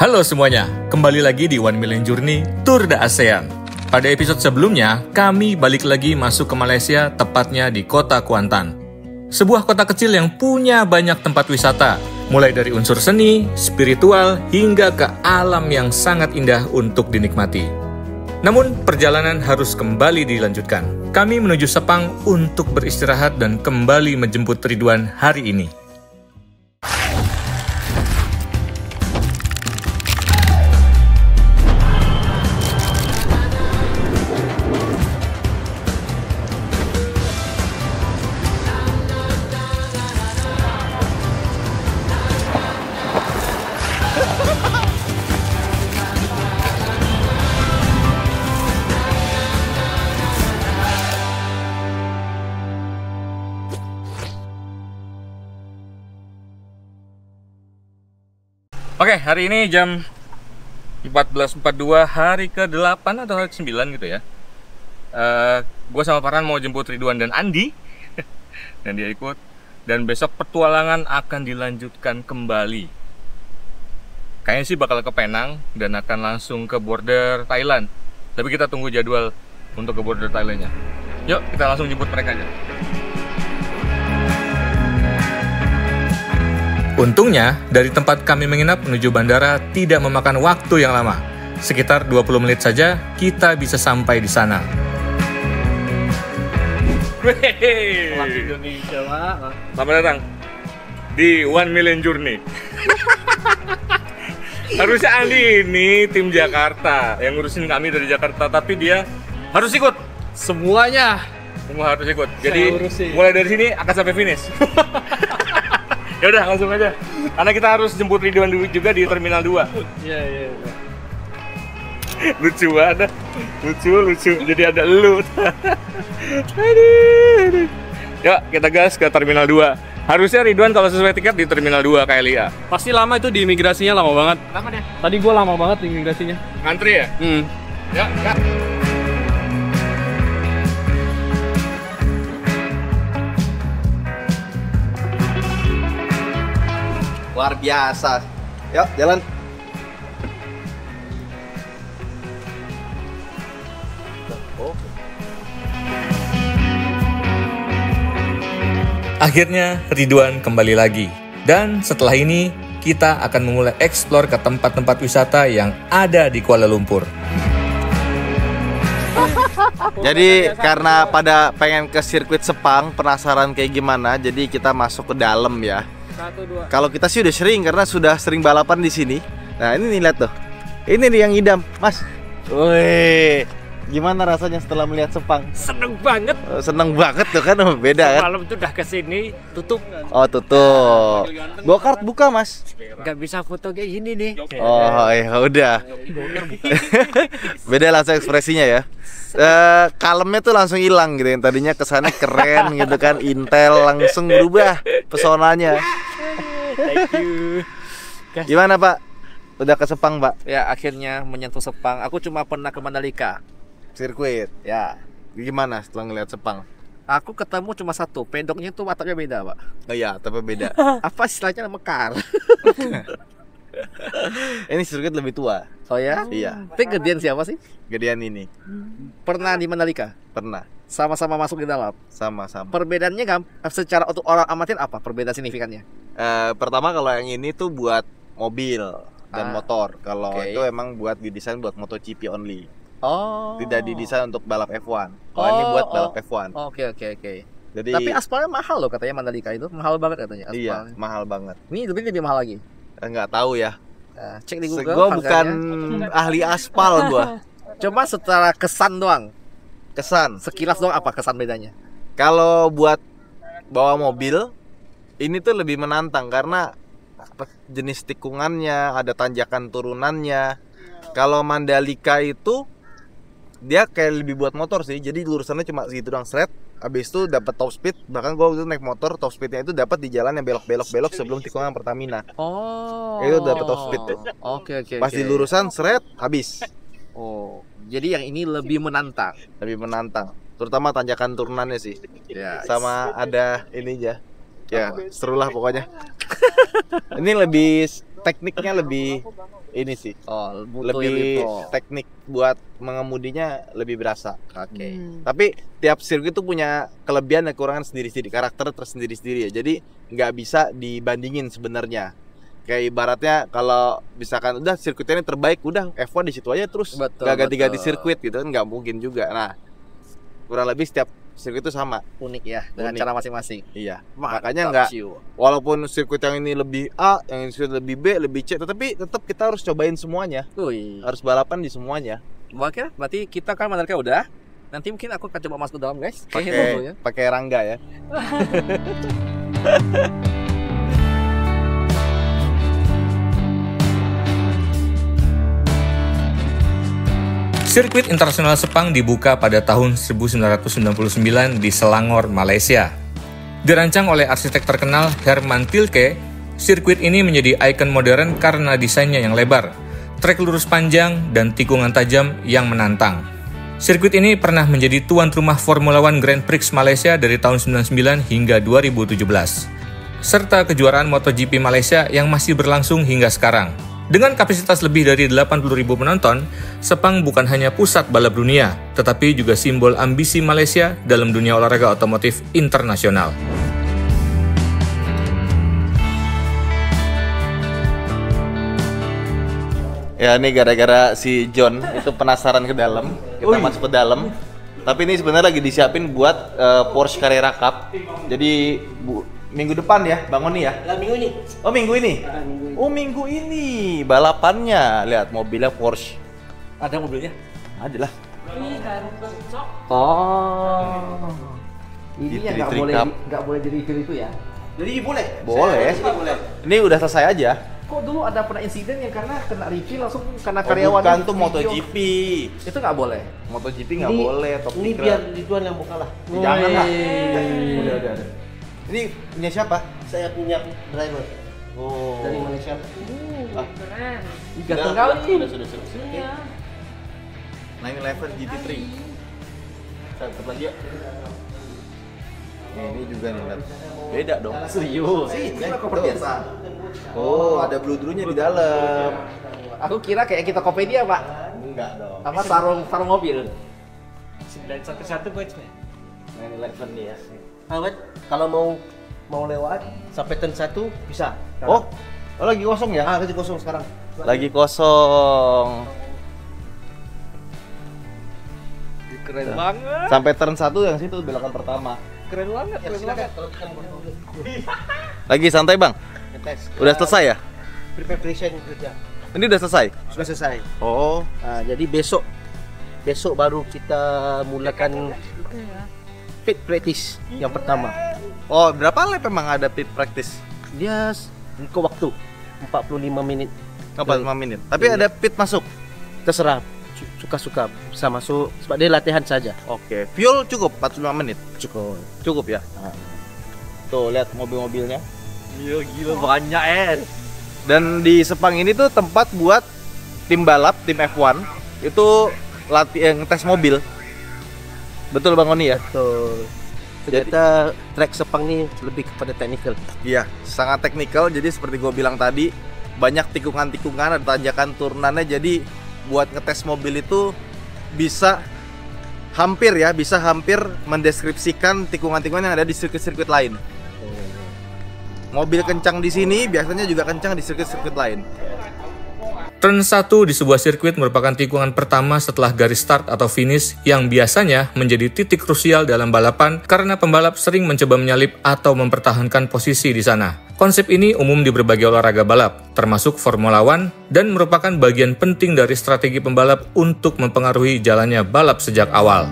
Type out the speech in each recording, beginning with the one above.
Halo semuanya, kembali lagi di One Million Journey Tour de ASEAN. Pada episode sebelumnya, kami balik lagi masuk ke Malaysia, tepatnya di kota Kuantan. Sebuah kota kecil yang punya banyak tempat wisata, mulai dari unsur seni, spiritual, hingga ke alam yang sangat indah untuk dinikmati. Namun, perjalanan harus kembali dilanjutkan. Kami menuju Sepang untuk beristirahat dan kembali menjemput Ridwan hari ini. Oke, hari ini jam 14.42, hari ke-8 atau hari ke-9 gitu ya. Gue sama Farhan mau jemput Ridwan dan Andi dan dia ikut. Dan besok petualangan akan dilanjutkan kembali. Kayaknya sih bakal ke Penang dan akan langsung ke border Thailand. Tapi kita tunggu jadwal untuk ke border Thailandnya. Yuk, kita langsung jemput mereka aja. Untungnya, dari tempat kami menginap menuju bandara tidak memakan waktu yang lama. Sekitar 20 menit saja, kita bisa sampai di sana. Selamat Indonesia, Pak. Selamat datang di One Million Journey. Harusnya Andi ini tim Jakarta yang ngurusin kami dari Jakarta, tapi dia harus ikut. Semuanya Semua harus ikut. Jadi urusin. mulai dari sini akan sampai finish. Ya udah, langsung aja. Karena kita harus jemput Ridwan dulu juga di Terminal 2. Iya. Lucu banget. Lucu. Jadi ada lu. Aduh. Yuk, kita gas ke Terminal 2. Harusnya Ridwan kalau sesuai tiket di Terminal 2 KLIA. Pasti lama itu di imigrasinya, lama banget. Kenapa deh? Tadi gua lama banget di imigrasinya. Ngantri ya? Ya. Luar biasa. Yuk, jalan. Akhirnya Ridwan kembali lagi. Dan setelah ini kita akan memulai eksplor ke tempat-tempat wisata yang ada di Kuala Lumpur. Jadi karena pada pengen ke sirkuit Sepang, penasaran kayak gimana, jadi kita masuk ke dalam ya. 1, 2. Kalau kita sih udah sering karena sudah sering balapan di sini. Nah, ini nih, lihat tuh. Ini nih yang idam, Mas. Wih. Gimana rasanya setelah melihat Sepang? Seneng banget. Seneng banget tuh kan, beda kan? Malam itu udah kesini, tutup. Oh, tutup. Go-kart buka, Mas. Gak bisa foto kayak gini nih. Oh, ya udah. Beda langsung ekspresinya ya. Kalemnya tuh langsung hilang gitu. Yang tadinya kesannya keren gitu kan, Intel langsung berubah pesonanya. Thank you. Gimana, Pak? Udah ke Sepang, Pak? Ya, akhirnya menyentuh Sepang. Aku cuma pernah ke Mandalika. Sirkuit. Ya. Gimana setelah ngeliat Sepang? Aku ketemu cuma satu, pedoknya tuh wataknya beda, Pak. Oh iya, tapi beda. Apa istilahnya, mekar. Ini sirkuit lebih tua. Oh ya? Iya. Tapi gedean siapa sih? Gedean ini. Pernah di Mandalika? Pernah. Sama-sama masuk di dalam. Sama-sama. Perbedaannya secara untuk orang amatir apa perbedaan signifikannya? Pertama kalau yang ini tuh buat mobil dan motor. Kalau oke. itu emang buat didesain buat MotoGP only. Oh. Tidak didesain untuk balap F1. Kalau ini buat balap F1. Oke. Jadi Tapi aspalnya mahal loh katanya Mandalika itu. Mahal banget katanya iya, aspalnya. mahal banget. Ini lebih mahal lagi. Nggak tahu ya. Cek di Google. Gue bukan harganya. ahli aspal gua. Coba secara kesan doang. Kesan. Sekilas doang apa kesan bedanya? Kalau buat bawa mobil ini tuh lebih menantang karena jenis tikungannya, ada tanjakan turunannya. Kalau Mandalika itu dia kayak lebih buat motor sih. Jadi lurusannya cuma segitu doang, straight. Habis itu dapat top speed. Bahkan gua waktu itu naik motor, top speednya itu dapat di jalan yang belok-belok sebelum tikungan Pertamina. Oh. Itu dapat top speed. Oke. Pas di lurusan straight habis. Oh. Jadi yang ini lebih menantang. Lebih menantang. Terutama tanjakan turunannya sih. Ya. Sama ada ini aja. Ya, seru lah pokoknya. Ini lebih tekniknya lebih ini sih. Oh, butuh yang Lebih itu. teknik buat mengemudinya lebih berasa. Oke. Tapi tiap sirkuit itu punya kelebihan dan kekurangan sendiri-sendiri, karakter tersendiri-sendiri ya. Jadi nggak bisa dibandingin sebenarnya. Kayak ibaratnya kalau misalkan udah sirkuitnya ini terbaik, udah F1 di situ aja terus, Betul, nggak ganti-ganti betul. sirkuit gitu kan, nggak mungkin juga. Nah, kurang lebih setiap sirkuit itu sama. Unik ya dengan Unik. cara masing-masing. Iya. Mantap, Makanya nggak, Ciu. walaupun sirkuit yang ini lebih A, yang ini sirkuit lebih B, lebih C, tetapi tetap kita harus cobain semuanya. Wih. Harus balapan di semuanya. Oke, berarti kita kan Mandalika udah. Nanti mungkin aku akan coba masuk ke dalam, guys. Kayaknya dulu ya. Pakai Rangga ya. Sirkuit internasional Sepang dibuka pada tahun 1999 di Selangor, Malaysia. Dirancang oleh arsitek terkenal Herman Tilke, sirkuit ini menjadi ikon modern karena desainnya yang lebar, trek lurus panjang, dan tikungan tajam yang menantang. Sirkuit ini pernah menjadi tuan rumah Formula One Grand Prix Malaysia dari tahun 1999 hingga 2017, serta kejuaraan MotoGP Malaysia yang masih berlangsung hingga sekarang. Dengan kapasitas lebih dari 80.000 penonton, Sepang bukan hanya pusat balap dunia, tetapi juga simbol ambisi Malaysia dalam dunia olahraga otomotif internasional. Ya ini gara-gara si John itu penasaran ke dalam, kita masuk ke dalam. Tapi ini sebenarnya lagi disiapin buat Porsche Carrera Cup. Jadi minggu depan ya, bangun nih ya? Minggu ini. Oh minggu ini? Oh minggu ini balapannya. Lihat mobilnya Porsche. Ada mobilnya? Ada lah. Oh. Ini Di yang nggak Tri boleh Cup. nggak boleh jadi review itu ya? Jadi boleh. Boleh. Ini udah selesai aja. Kok dulu ada pernah insiden yang karena kena review langsung kena Karyawan karyawan bukan tuh MotoGP. itu nggak boleh. MotoGP nggak boleh. Top Ini secret. biar Ridwan yang buka lah. Jangan lah. Wih. Udah. Ini punya siapa? Saya punya driver Oh. dari Malaysia. Ganteng kali. Sudah. Oke. 911 GT3. Satu lagi ya. Ini juga nih, Nat. Beda dong. Serius? Ini koper biasa. Oh, ada bludrunya di dalam. Aku kira kayak kita Tokopedia, Pak. Enggak dong. Apa sarung mobil. 911 coach. 911 nih ya. Awet kalau mau lewat sampai turn 1 bisa. Oh, lagi kosong ya? Lagi kosong sekarang. Lagi kosong. Keren banget. Sampai turn 1 yang situ belokan pertama. Keren banget. Ya silakan kalau kita mau dulu. Lagi santai, Bang. Ngetes. Udah selesai ya? Preparation kerja. Ini udah selesai. Sudah selesai. Oh, Nah, jadi besok baru kita mulakan pit practice yang pertama. oh berapa lap emang ada pit practice? Dia ke waktu 45 menit. 45 menit. Tapi ada pit masuk. Terserah suka-suka bisa masuk sebab dia latihan saja. Oke. Fuel cukup 45 menit. Cukup. Cukup ya? Tuh, lihat mobil-mobilnya. Gila banyak, Dan di Sepang ini tuh tempat buat tim balap, tim F1 itu latihan tes mobil. Betul Bang Oni ya? Betul. Ternyata track Sepang ini lebih kepada technical. Iya, sangat teknikal. Jadi seperti gue bilang tadi, banyak tikungan-tikungan, ada tanjakan turunannya. Jadi buat ngetes mobil itu bisa hampir mendeskripsikan tikungan-tikungan yang ada di sirkuit-sirkuit lain. Mobil kencang di sini biasanya juga kencang di sirkuit-sirkuit lain. Turn 1 di sebuah sirkuit merupakan tikungan pertama setelah garis start atau finish yang biasanya menjadi titik krusial dalam balapan karena pembalap sering mencoba menyalip atau mempertahankan posisi di sana. Konsep ini umum di berbagai olahraga balap, termasuk Formula One, dan merupakan bagian penting dari strategi pembalap untuk mempengaruhi jalannya balap sejak awal.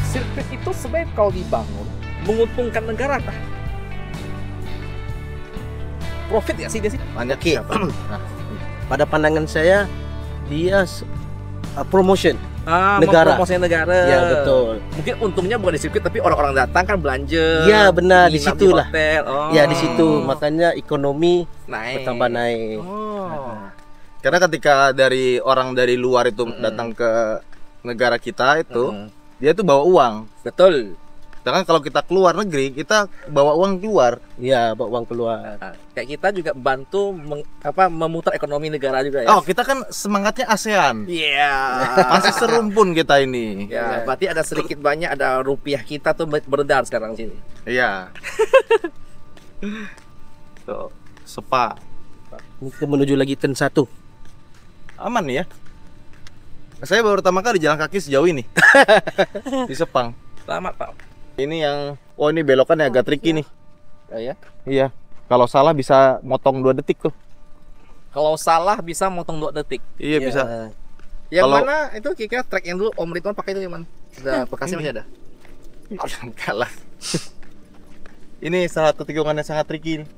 Sirkuit itu sebenarnya kalau dibangun menguntungkan negara kah? Profit ya sih dia sih? Banyak Oke. siapa? Nah, Pada pandangan saya dia promotion. Negara. Mempromosikan negara. Ya betul. Mungkin untungnya bukan di sirkuit tapi orang-orang datang kan belanja. Ya benar di nginap situlah. hotel. Oh. Ya di situ makanya ekonomi naik. bertambah naik. Oh. karena ketika dari orang dari luar itu datang ke negara kita itu, dia tuh bawa uang. Betul. Sedangkan kalau kita keluar negeri, kita bawa uang keluar. Iya, bawa uang keluar. Nah, kayak kita juga bantu memutar ekonomi negara juga ya. Oh, kita kan semangatnya ASEAN. Iya. Masih serumpun kita ini. Ya, berarti ada sedikit banyak ada rupiah kita tuh beredar sekarang sini. Iya. Tuh, Spa. Ini kita menuju lagi Ten 1. Aman nih ya. Saya baru pertama kali jalan kaki sejauh ini. Di Sepang. Selamat, Pak. Ini yang ini belokannya agak tricky nih. Oh, ya. Iya. Kalau salah bisa motong 2 detik tuh. Kalau salah bisa motong 2 detik. Iya, bisa. Yang Kalau- mana itu kira track yang dulu Om Ridwan pakai itu yang mana? Sudah bekasnya masih ada. Kalah. Ini salah satu tikungan yang sangat tricky nih.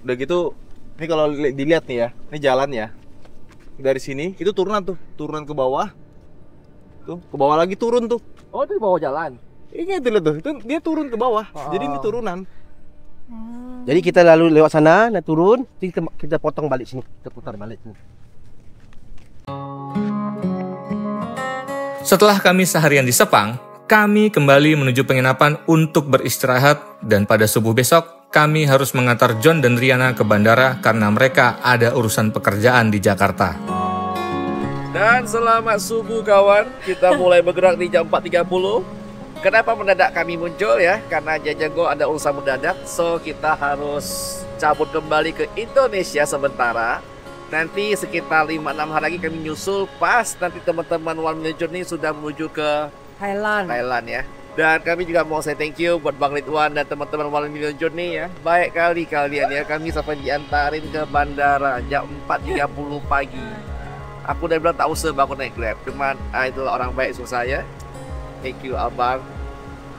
Udah gitu, ini kalau dilihat nih ya, ini jalan ya. Dari sini itu turunan tuh, turunan ke bawah. Tuh, ke bawah lagi turun tuh. Oh, itu di bawah jalan. Ini tuh lihat tuh, itu dia turun ke bawah. Jadi ini turunan. Jadi kita lalu lewat sana, naik turun, kita potong balik sini, kita putar balik sini. Setelah kami seharian di Sepang, kami kembali menuju penginapan untuk beristirahat dan pada subuh besok kami harus mengantar John dan Riana ke bandara karena mereka ada urusan pekerjaan di Jakarta. Dan selamat subuh kawan, kita mulai bergerak di jam 4.30. Kenapa mendadak kami muncul ya? Karena Jajago ada urusan mendadak, so kita harus cabut kembali ke Indonesia sementara. Nanti sekitar 5-6 hari lagi kami nyusul pas nanti teman-teman One Million Journey sudah menuju ke Thailand ya. Dan kami juga mau say thank you buat Bang Ridwan dan teman-teman One Million Journey ya. Baik kali kalian ya, kami sampai diantarin ke bandara jam 4.30 pagi. Aku udah bilang tak usah aku naik Grab, cuman itulah orang baik suruh saya. Thank you abang.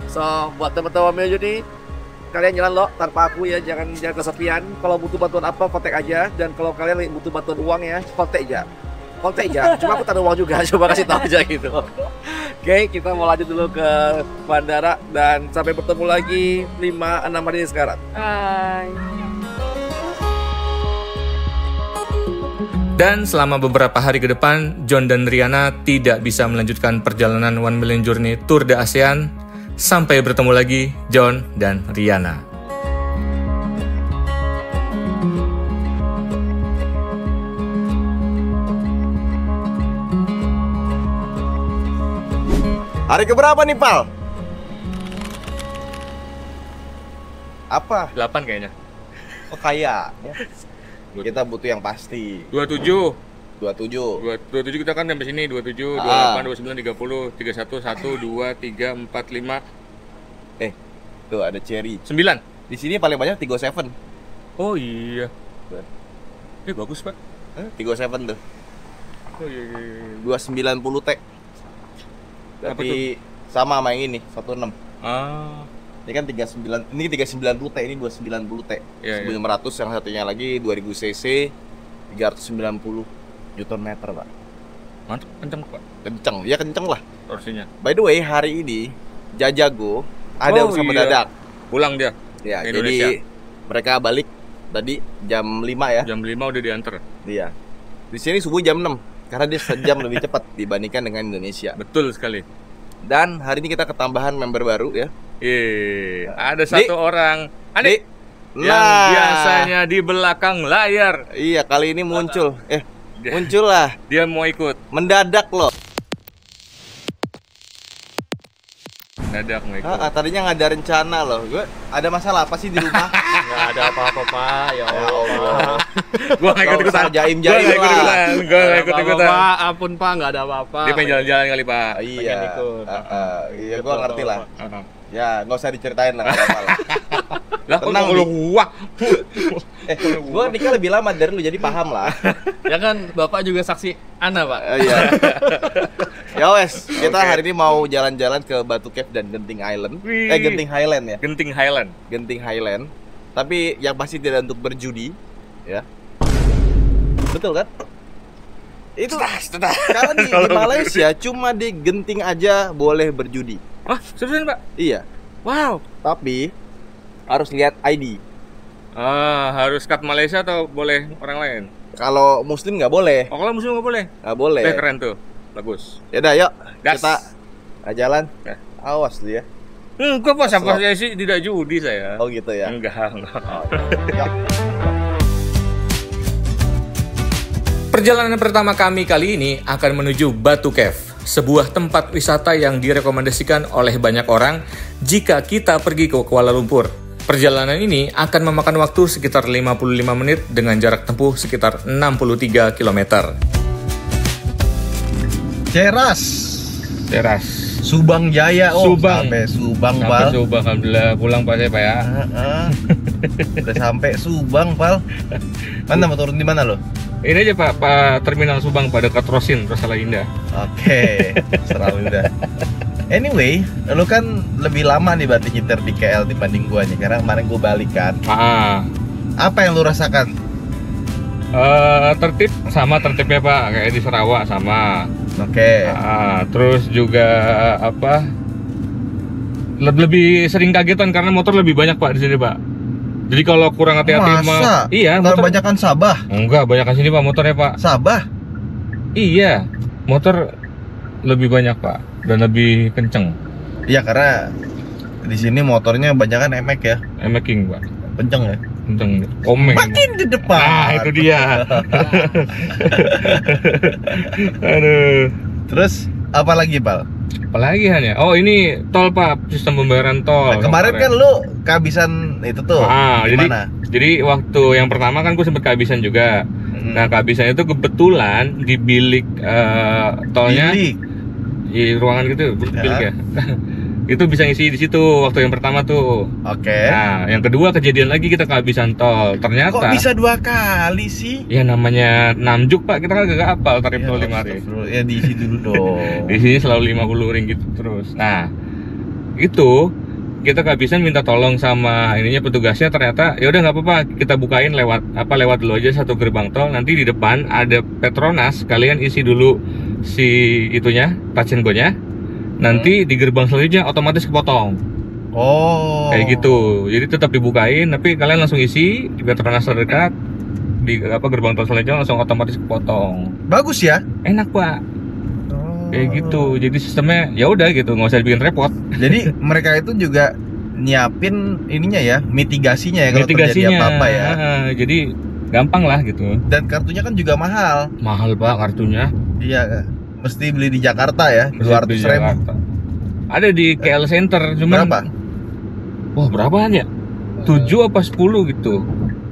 So buat teman-teman One Million Journey, kalian jalan loh tanpa aku ya, jangan kesepian. Kalau butuh bantuan apa kontak aja, dan kalau kalian butuh bantuan uang ya kontak aja. Cuma aku tak ada uang juga, coba kasih tahu aja gitu. Oke, kita mau lanjut dulu ke bandara dan sampai bertemu lagi 5-6 hari sekarang. Dan selama beberapa hari ke depan, John dan Riana tidak bisa melanjutkan perjalanan One Million Journey Tour de ASEAN. Sampai bertemu lagi, John dan Riana. Hari keberapa nih, Pal? Apa? 8 kayaknya. Oh, kaya. Kita butuh yang pasti. 27. 27. 27 kita kan sampai sini 27, Ah. 28, 29, 30, 31, 1, 2, 3, 4, 5, Tuh ada cherry. 9. Di sini paling banyak 37. Oh iya. Bagus, Pak. 37 tuh. Oh iya. 290 T. Apa Tapi sama sama yang ini, 16. Ah. Ini kan 39, ini 390 T, ini 290 T. Iya, 900 yang satunya lagi 2000 cc 390 Newton meter, Pak. Mantap, kenceng, Pak. Kenceng, ya kenceng lah. Torsinya. By the way, hari ini Jajago ada urusan mendadak. Pulang dia. Ya, Ke Indonesia. jadi mereka balik tadi jam 5 ya. Jam 5 udah diantar. Iya. Di sini subuh jam 6 karena dia sejam lebih cepat dibandingkan dengan Indonesia. Betul sekali. Dan hari ini kita ketambahan member baru ya. Ada satu orang Dik. yang biasanya di belakang layar. Iya, kali ini muncul. Muncul lah. Dia mau ikut. Mendadak loh. Dadak mau ikut. Tadinya nggak ada rencana loh. Gue ada masalah apa sih di rumah? Nggak ada apa-apa, Pak. Ya Allah. Gua nggak ikut-ikutan. Jaim-jaim lah. Gua nggak ikut-ikutan. Pak, ampun Pak, nggak ada apa-apa. Dia pengen jalan-jalan kali, Pak. Iya. ikut. Iya, gue ngerti lah. Heeh. Ya, nggak usah diceritain lah. Nggak apa-apa lah. Lah, kok Tenang, lu gua? Gue nikah lebih lama dari lu, jadi paham lah. Ya kan, Bapak juga saksi Ana, Pak. Iya. Ya wes, kita Oke. hari ini mau jalan-jalan ke Batu Cave dan Genting Island. Wih. Genting Highland ya. Genting Highland. Genting Highland. Tapi yang pasti tidak untuk berjudi, ya. Betul kan? Itu karena di Malaysia cuma di Genting aja boleh berjudi. Wah, seriusan, Pak? Iya. Wow. Tapi harus lihat ID. Harus kat Malaysia atau boleh orang lain? Kalau Muslim nggak boleh. Oh, kalau muslim nggak boleh? Nggak boleh. Keren tuh. Bagus. Ya udah, yuk Gas. kita Nah, jalan. Awas lu ya. Enggak Pak, saya sih tidak judi saya. Oh gitu ya. Enggak. Ya. Perjalanan pertama kami kali ini akan menuju Batu Cave, sebuah tempat wisata yang direkomendasikan oleh banyak orang jika kita pergi ke Kuala Lumpur. Perjalanan ini akan memakan waktu sekitar 55 menit dengan jarak tempuh sekitar 63 km. Ceras. Subang Jaya. Subang. Sampai Subang, Sampai Pal. Subang, alhamdulillah pulang Pak saya Pak ya. Udah sampai Subang, Pal. Mana mau turun di mana lo? Ini aja Pak, Terminal Subang Pak, dekat Rosin, Rosala Indah. Oke, selalu udah. Anyway, lu kan lebih lama nih berarti nyetir di KL dibanding gua nih, karena kemarin gua balik kan. Apa yang lu rasakan? Tertibnya Pak, kayak di Sarawak sama. Oke. Terus juga apa? Lebih sering kagetan karena motor lebih banyak Pak di sini Pak. Jadi kalau kurang hati-hati Masa? Iya, motor motor banyakan Sabah. Enggak, banyakan sini Pak motornya Pak. Sabah. Iya, motor lebih banyak Pak dan lebih kenceng. Iya, karena di sini motornya banyakan emek ya. Emeking Pak. Kenceng ya. Kenceng. Komeng. Makin di depan. Nah, itu dia. Aduh. Terus apa lagi, Pal? Apalagi hanya. Oh, ini tol Pak, sistem pembayaran tol. Nah, kemarin kan lu kehabisan itu tuh. Gimana? Jadi waktu yang pertama kan gue sempet kehabisan juga. Nah, kehabisan itu kebetulan di bilik tolnya. Bilik. Di ruangan gitu, bilik ya. Itu bisa ngisi di situ waktu yang pertama tuh. Oke. Nah, yang kedua kejadian lagi kita kehabisan tol. Ternyata kok bisa 2 kali sih? ya namanya Namjuk Pak, kita kan gak hafal tarif tol 5 hari. Ya diisi dulu dong. Di sini selalu 50 ring gitu terus. Nah, itu kita kehabisan minta tolong sama ininya petugasnya, ternyata ya udah nggak apa-apa, kita bukain lewat dulu aja satu gerbang tol, nanti di depan ada Petronas, kalian isi dulu si itunya, touch and go-nya. Nanti di gerbang selanjutnya otomatis kepotong. Oh. Kayak gitu. Jadi tetap dibukain, tapi kalian langsung isi di Petronas terdekat, di gerbang tol selanjutnya langsung otomatis kepotong. Bagus ya? Enak Pak. Kayak gitu. Jadi sistemnya ya udah gitu, nggak usah dibikin repot. Jadi mereka itu juga nyiapin ininya ya, mitigasinya ya kalau terjadi apa-apa ya. Jadi gampang lah gitu. Dan kartunya kan juga mahal. Mahal Pak kartunya. Iya, mesti beli di Jakarta ya, 200.000. Ada di KL Center, cuman berapa? Wah, berapaan ya? 7 apa 10 gitu.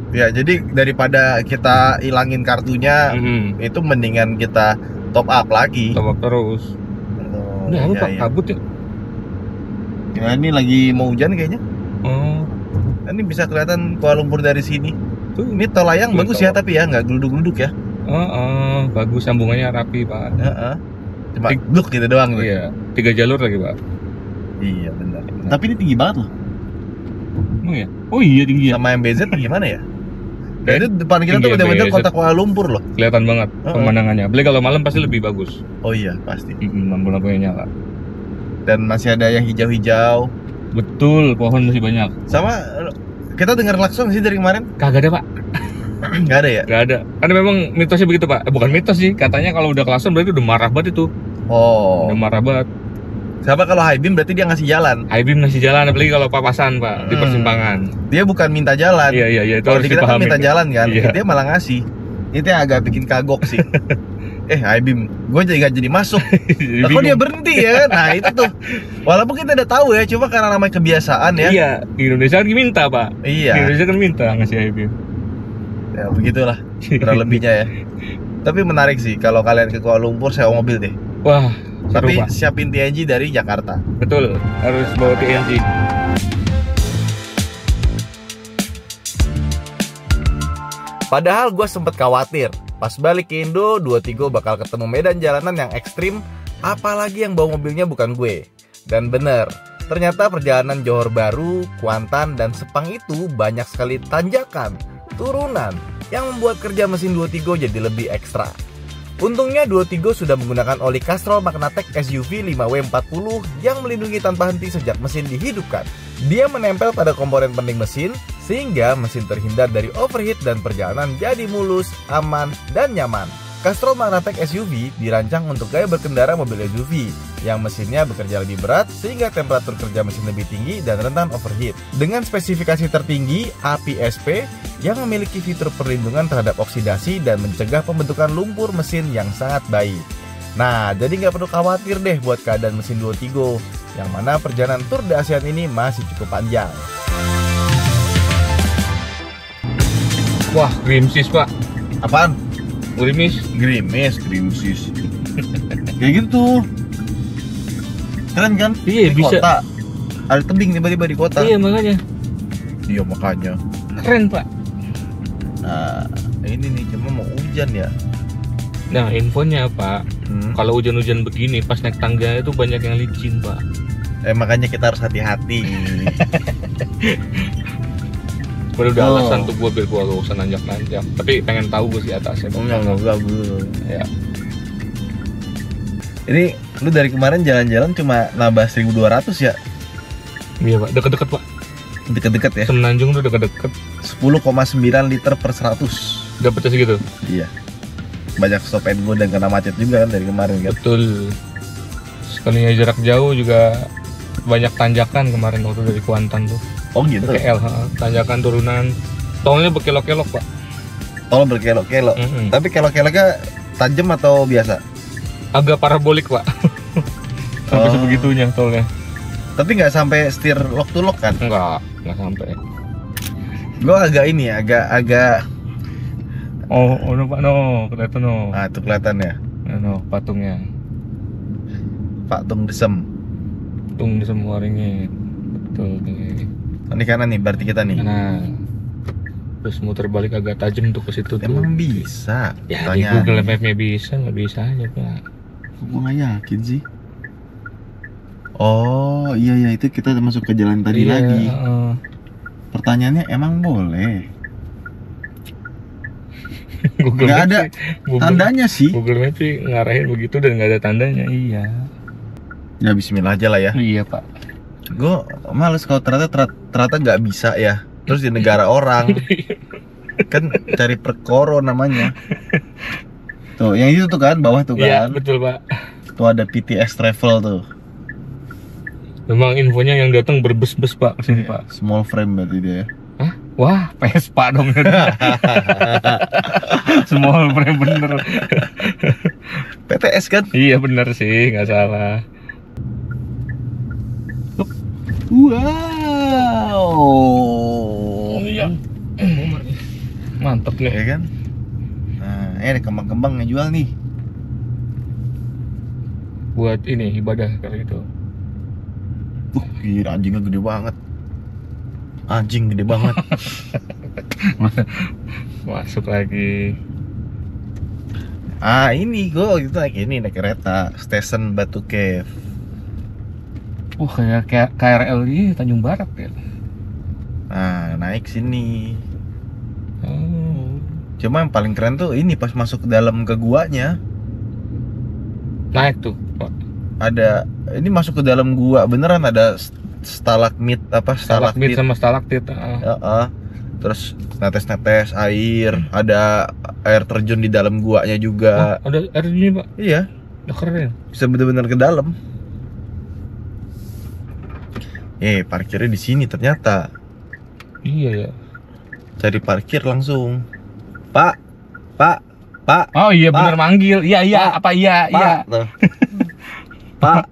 Ya, jadi daripada kita ilangin kartunya, itu mendingan kita top up lagi. Top up terus. Udah apa Pak, kabut ya? Ya, ini lagi mau hujan kayaknya. Ini bisa kelihatan Kuala Lumpur dari sini. Tuh, ini tol layang bagus ya, tapi ya nggak geluduk-geluduk ya. Bagus, sambungannya rapi Pak. Cuma bluk gitu doang. Iya, 3 jalur lagi Pak. Iya benar. Tapi ini tinggi banget loh. Oh iya. Oh iya tinggi ya. Sama MBZ gimana ya? Dan itu depan kita tuh bener-bener kota Kuala Lumpur loh. Kelihatan banget pemandangannya. Apalagi kalau malam pasti lebih bagus. Oh iya pasti. Lampu-lampunya nyala. Dan masih ada yang hijau-hijau. Betul, pohon masih banyak. Sama kita dengar klakson sih dari kemarin. Kagak ada Pak. Nggak ada ya? Nggak ada. Karena memang mitosnya begitu Pak. Bukan mitos sih. Katanya kalau udah klakson berarti udah marah banget itu. Oh. Udah marah banget. Siapa kalau high beam berarti dia ngasih jalan. High beam ngasih jalan, apalagi kalau papasan Pak di persimpangan. Dia bukan minta jalan. Iya. Kalau dikira kan minta jalan kan, iya. Dia malah ngasih. Itu yang agak bikin kagok sih. High beam, gue jadi masuk. Lah kok dia berhenti ya? Nah itu tuh. Walaupun kita udah tahu ya, cuma karena namanya kebiasaan ya. Iya, di Indonesia kan minta Pak. Iya. Di Indonesia kan minta ngasih high beam. Ya begitulah kurang lebihnya ya. Tapi menarik sih kalau kalian ke Kuala Lumpur sewa mobil deh. Wah, tapi seru, Pak. Siapin TNG dari Jakarta. Betul, harus bawa TNG. Padahal gue sempet khawatir pas balik ke Indo 23 bakal ketemu medan jalanan yang ekstrim, apalagi yang bawa mobilnya bukan gue. Dan bener, ternyata perjalanan Johor Bahru, Kuantan, dan Sepang itu banyak sekali tanjakan, turunan yang membuat kerja mesin 23 jadi lebih ekstra. Untungnya 23 sudah menggunakan oli Castrol Magnatec SUV 5W40 yang melindungi tanpa henti sejak mesin dihidupkan. Dia menempel pada komponen penting mesin sehingga mesin terhindar dari overheat dan perjalanan jadi mulus, aman, dan nyaman. Castrol Magnatek SUV dirancang untuk gaya berkendara mobil SUV yang mesinnya bekerja lebih berat sehingga temperatur kerja mesin lebih tinggi dan rentan overheat. Dengan spesifikasi tertinggi APSP yang memiliki fitur perlindungan terhadap oksidasi dan mencegah pembentukan lumpur mesin yang sangat baik. Nah, jadi nggak perlu khawatir deh buat keadaan mesin Duo Tigo, yang mana perjalanan Tour de ASEAN ini masih cukup panjang. Wah, grimsis Pak. Apaan? Gerimis. Grimsis. Kayak gitu. Keren kan? Iya, Di bisa. Kota. Ada tebing tiba-tiba di kota. Iya, makanya. Iya, makanya. Keren, Pak. Nah, ini nih cuma mau hujan ya. Nah, infonya Pak, kalau hujan-hujan begini pas naik tangga itu banyak yang licin, Pak. Makanya kita harus hati-hati. Udah alasan tuh biar gua gak usah nanjak-nanjak. Tapi pengen tahu gue sih atasnya. Enggak, Bu. Ya. Ini lu dari kemarin jalan-jalan cuma nambah 1.200 ya? Iya, Pak. Deket-deket, Pak. Deket-deket ya? Semenanjung tuh deket-deket. 10,9 liter per 100. Dapetnya segitu. Iya. Banyak stop and go dan kena macet juga kan dari kemarin kan? Betul. Sekalinya jarak jauh juga banyak tanjakan kemarin waktu dari Kuantan tuh. Oh gitu? KL, tanjakan turunan. Tolnya berkelok-kelok, Pak. Tol berkelok-kelok. Tapi kelok-keloknya tajam atau biasa? Agak parabolik, Pak. Sampai sebegitunya tolnya. Tapi nggak sampai setir lock to lock kan? Nggak sampai. Gue agak ini ya, agak. Oh, no Pak, no, kelihatan no. Nah, itu kelihatan ya. No, patungnya. Patung Desem. Tung di semua ringnya. Betul nih. Ini kanan nih, berarti kita nih. Nah, terus muter balik agak tajam tuh ke situ tuh. Emang bisa? Ya di Google Map-nya bisa, nggak bisa aja Pak. Gue nggak yakin sih. Oh iya itu kita masuk ke jalan tadi lagi. Pertanyaannya emang boleh? Google nggak Map ada tandanya sih. Google Map sih ngarahin begitu dan nggak ada tandanya. Iya. Ya Bismillah aja lah ya. Iya Pak. Gue males kalau ternyata nggak bisa ya. Terus di negara orang kan cari perkoro namanya. Tuh yang itu tuh kan bawah tuh kan. Iya betul Pak. Tuh ada PTS Travel tuh. Memang infonya yang datang berbes-bes Pak kesini Pak. Small frame berarti dia ya. Hah? Wah, Vespa dong. Small frame bener. PTS kan? Iya bener sih, nggak salah. Wow. Iya. Mantep nih. Ya kan? Nah, ada kembang-kembang ngejual nih. Buat ini ibadah kali itu. Gila anjingnya gede banget. Anjing gede banget. Masuk lagi. Ini gue gitu naik kereta stesen Batu Cave. Kayak KRL di Tanjung Barat ya. Nah, naik sini. Oh. Cuma yang paling keren tuh ini pas masuk ke dalam ke guanya. Naik tuh, Pak. Ada ini masuk ke dalam gua beneran ada stalagmit Stalagmit sama stalaktit. Terus netes-netes air, ada air terjun di dalam guanya juga. Oh, ada air terjun, Pak. Iya. Udah keren. Bisa bener-bener ke dalam. Parkirnya di sini ternyata. Iya ya. Cari parkir langsung. Pak. Oh iya bener manggil. Iya Pak, apa iya. Tuh. Pak.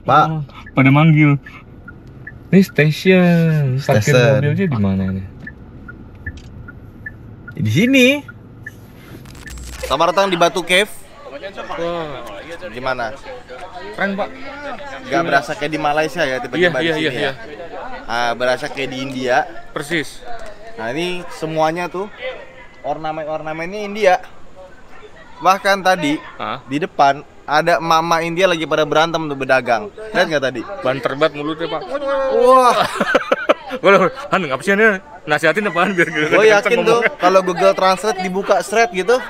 Oh, pada manggil. Ini station. Parkir Station. mobilnya di mana nih? Di sini. Selamat datang di Batu Cave. Gimana? Keren Pak. Gak berasa kayak di Malaysia ya tiba-tiba di sini Iya. ya. Berasa kayak di India. Persis. Nah ini semuanya tuh ornamen-ornamennya India. Bahkan tadi di depan ada mama India lagi pada berantem untuk berdagang. Lihat nggak tadi? Banter banget mulutnya Pak. Wah, Ngapa sih ini? Nasihatin apaan biar gue yakin tuh kalau Google Translate dibuka thread gitu,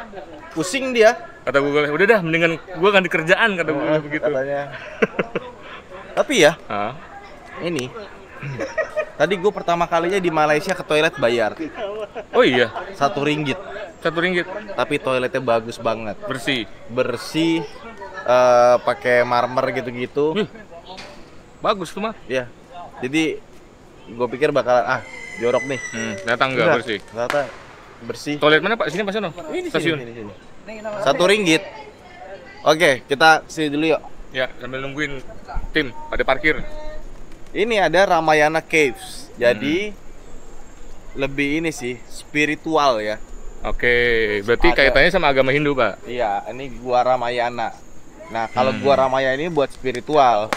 pusing dia. Kata Google, udah dah mendingan gua ganti kerjaan kata Google begitu. Katanya. Tapi ya, Ah. ini tadi gue pertama kalinya di Malaysia ke toilet bayar Oh iya, Rp1. Rp1. Tapi toiletnya bagus banget. Bersih. Bersih, pakai marmer gitu-gitu. Bagus tuh mah. Ya. Jadi gue pikir bakal jorok nih. Ternyata enggak bersih. Ternyata bersih. Toilet mana Pak? Sini Pak Sono. Ini Stasiun. sini. Rp1. Oke, kita sini dulu yuk. Ya, sambil nungguin tim pada parkir. Ini ada Ramayana Caves. Jadi lebih ini sih spiritual ya. Oke, berarti Ada. kaitannya sama agama Hindu, Pak. Iya, ini gua Ramayana. Nah, kalau gua Ramayana ini buat spiritual.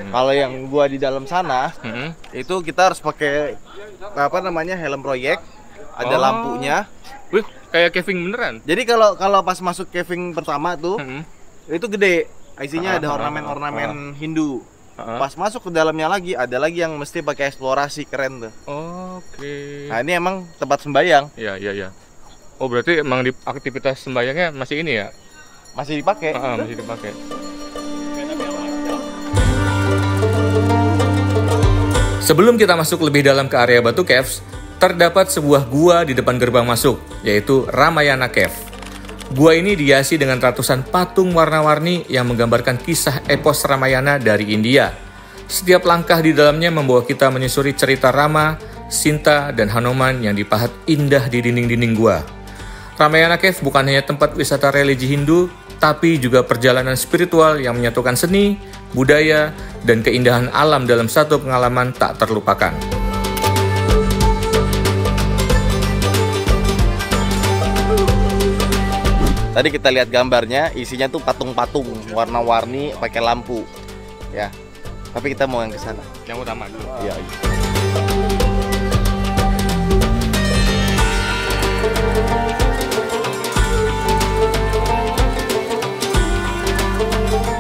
Kalau yang gua di dalam sana itu kita harus pakai helm proyek, ada Oh. lampunya. Wih, kayak caving beneran. Jadi kalau pas masuk caving pertama tuh itu gede, isinya ada ornamen-ornamen Hindu. Pas masuk ke dalamnya lagi ada lagi yang mesti pakai eksplorasi, keren tuh. Oke. Nah, ini emang tempat sembayang, Iya. Oh, berarti emang di aktivitas sembayangnya masih ini ya? masih dipakai. Masih dipakai. Sebelum kita masuk lebih dalam ke area Batu Caves, terdapat sebuah gua di depan gerbang masuk, yaitu Ramayana Cave. Gua ini dihiasi dengan ratusan patung warna-warni yang menggambarkan kisah epos Ramayana dari India. Setiap langkah di dalamnya membawa kita menyusuri cerita Rama, Sinta, dan Hanuman yang dipahat indah di dinding-dinding gua. Ramayana Cave bukan hanya tempat wisata religi Hindu, tapi juga perjalanan spiritual yang menyatukan seni, budaya, dan keindahan alam dalam satu pengalaman tak terlupakan. Tadi kita lihat gambarnya, isinya tuh patung-patung warna-warni pakai lampu. Ya. Tapi kita mau yang ke sana. Yang utama dulu. Iya.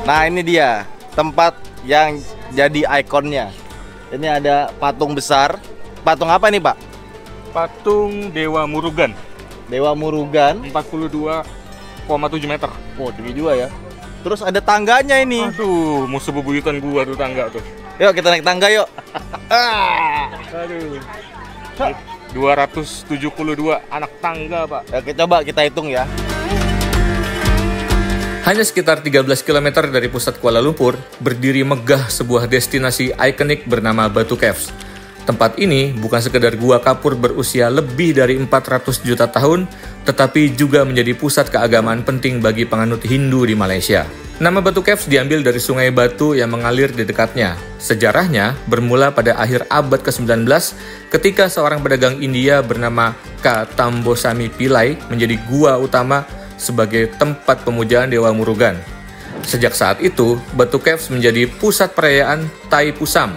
Nah, ini dia tempat yang jadi ikonnya. Ini ada patung besar. Patung apa nih, Pak? Patung Dewa Murugan, Dewa Murugan. 42,7 meter. Oh, tinggi juga ya. Terus ada tangganya ini. Aduh, musuh bebuyutan gua tuh tangga tuh. Yuk kita naik tangga yuk. Aduh. 272 anak tangga, Pak. Oke, coba kita hitung ya. Hanya sekitar 13 km dari pusat Kuala Lumpur, berdiri megah sebuah destinasi ikonik bernama Batu Caves. Tempat ini bukan sekedar gua kapur berusia lebih dari 400 juta tahun, tetapi juga menjadi pusat keagamaan penting bagi penganut Hindu di Malaysia. Nama Batu Caves diambil dari sungai Batu yang mengalir di dekatnya. Sejarahnya bermula pada akhir abad ke-19 ketika seorang pedagang India bernama K. Tambosami Pillai menjadi gua utama sebagai tempat pemujaan Dewa Murugan. Sejak saat itu, Batu Caves menjadi pusat perayaan Tai Pusam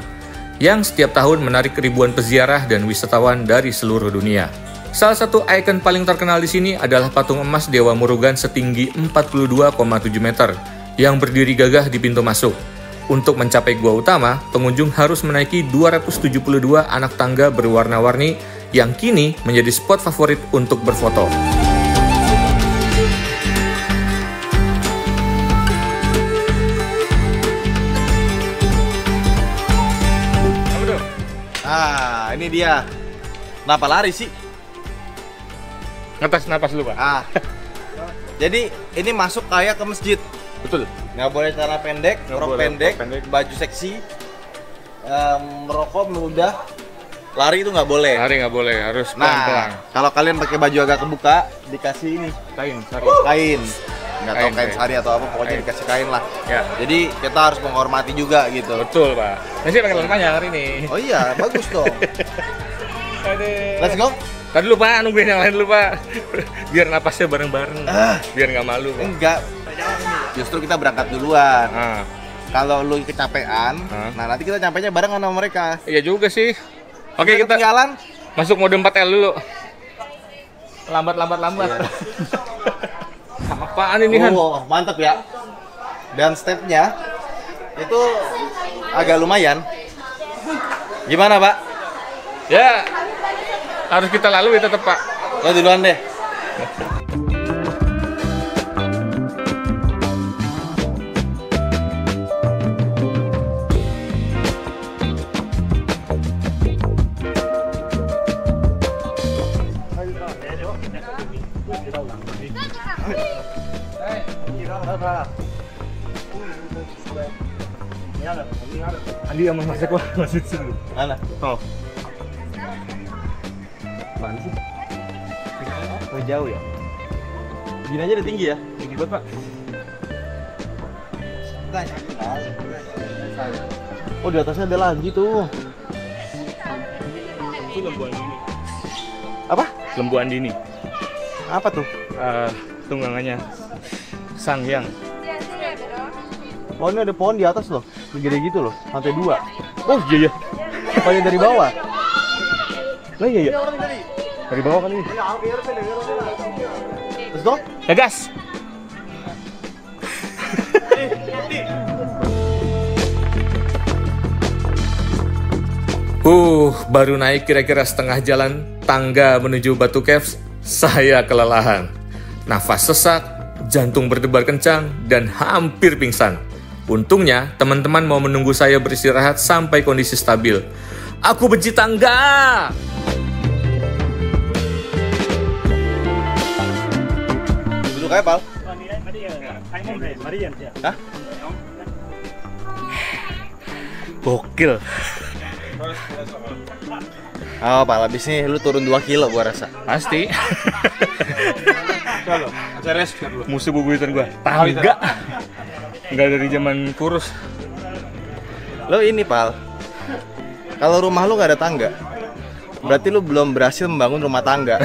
yang setiap tahun menarik ribuan peziarah dan wisatawan dari seluruh dunia. Salah satu ikon paling terkenal di sini adalah patung emas Dewa Murugan setinggi 42,7 meter yang berdiri gagah di pintu masuk. Untuk mencapai gua utama, pengunjung harus menaiki 272 anak tangga berwarna-warni yang kini menjadi spot favorit untuk berfoto. Ah, ini dia. Kenapa lari sih? Ngetes napas dulu, Pak. Jadi ini masuk kayak ke masjid. Betul. Nggak boleh celana pendek, Nggak rok boleh, pendek, rok pendek. baju seksi, merokok mudah, lari itu nggak boleh. Lari nggak boleh, harus pelan-pelan. Nah, kalau kalian pakai baju agak kebuka, dikasih ini Kain, sari. kain. Nggak tahu Kain, kain kain. sari atau apa, pokoknya Kain. dikasih kain lah. Ya. Jadi kita harus menghormati juga gitu. Betul, Pak. Nanti pakai lengan panjang hari ini. Oh iya, bagus dong. Aduh. Let's go. Tadi dulu, Pak, nungguin yang lain dulu, Pak. Biar napasnya bareng-bareng. Biar nggak malu, Pak. Enggak. Justru kita berangkat duluan. Ah, Kalau lu kecapean, nah nanti kita nyampainya bareng sama mereka. iya juga sih. Oke, kita jalan. masuk mode 4L dulu. Lambat. Apaan ini, Han? Oh, mantap ya. Dan stepnya itu agak lumayan. Gimana, Pak? Ya, harus kita lalui tetap, Pak. Lo duluan deh. Andi yang memasak wah masih sini. Mana? Oh. Mana sih? Oh, jauh ya? Gini aja udah tinggi ya? Tinggi banget, Pak. Oh, di atasnya ada lagi tuh. Itu lembu andini. Apa? Lembu andini. Apa tuh? Tunggangannya Sang Hyang. Oh, ini ada pohon di atas loh. Gede gitu loh, lantai 2. Oh iya ya. Apanya dari bawah? Lah iya ya. Dari bawah kali ini. Terus dong? Ya gas. Baru naik kira-kira setengah jalan tangga menuju Batu Caves, saya kelelahan. Nafas sesak, jantung berdebar kencang, dan hampir pingsan. Untungnya, teman-teman mau menunggu saya beristirahat sampai kondisi stabil. Aku benci tangga! Duduk aja, Pal. Hah? Gokil. Oh, Pal, abis ini lu turun 2 kilo gua rasa. Pasti. Musuh bubuyutan gua. Tangga. Enggak dari zaman kurus. Lo ini, Pal. Kalau rumah lu nggak ada tangga, berarti lu belum berhasil membangun rumah tangga.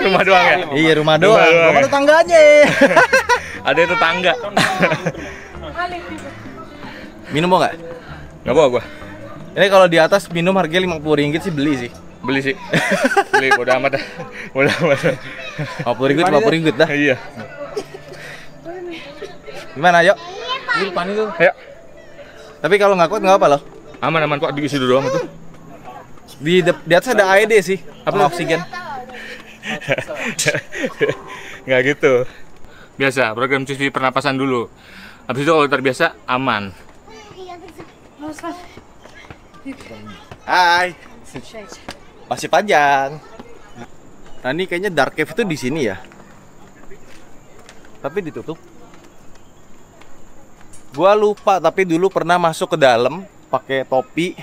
Rumah doang ya? Iya, rumah doang. doang Rumah ya? ada tangganya. Ada itu tangga. Minum mau nggak? Nggak bawa gua. Ini kalau di atas minum harganya 50 ringgit sih beli sih. Beli sih. Beli bodo amat dah. Bodo amat. 50 ringgit, 50 ringgit dah. Iya. Gimana, yuk? Ini panik tuh. Ayo. Tapi kalau nggak kuat nggak apa loh. Aman kok, diisi dulu doang itu. Di atas ada AED sih, apa oksigen. Nggak gitu. Biasa, program cuci pernapasan dulu. Habis itu kalau terbiasa, aman. Hai. Masih panjang. Nah, ini kayaknya dark cave itu di sini ya. Tapi ditutup. Gua lupa, tapi dulu pernah masuk ke dalam pakai topi.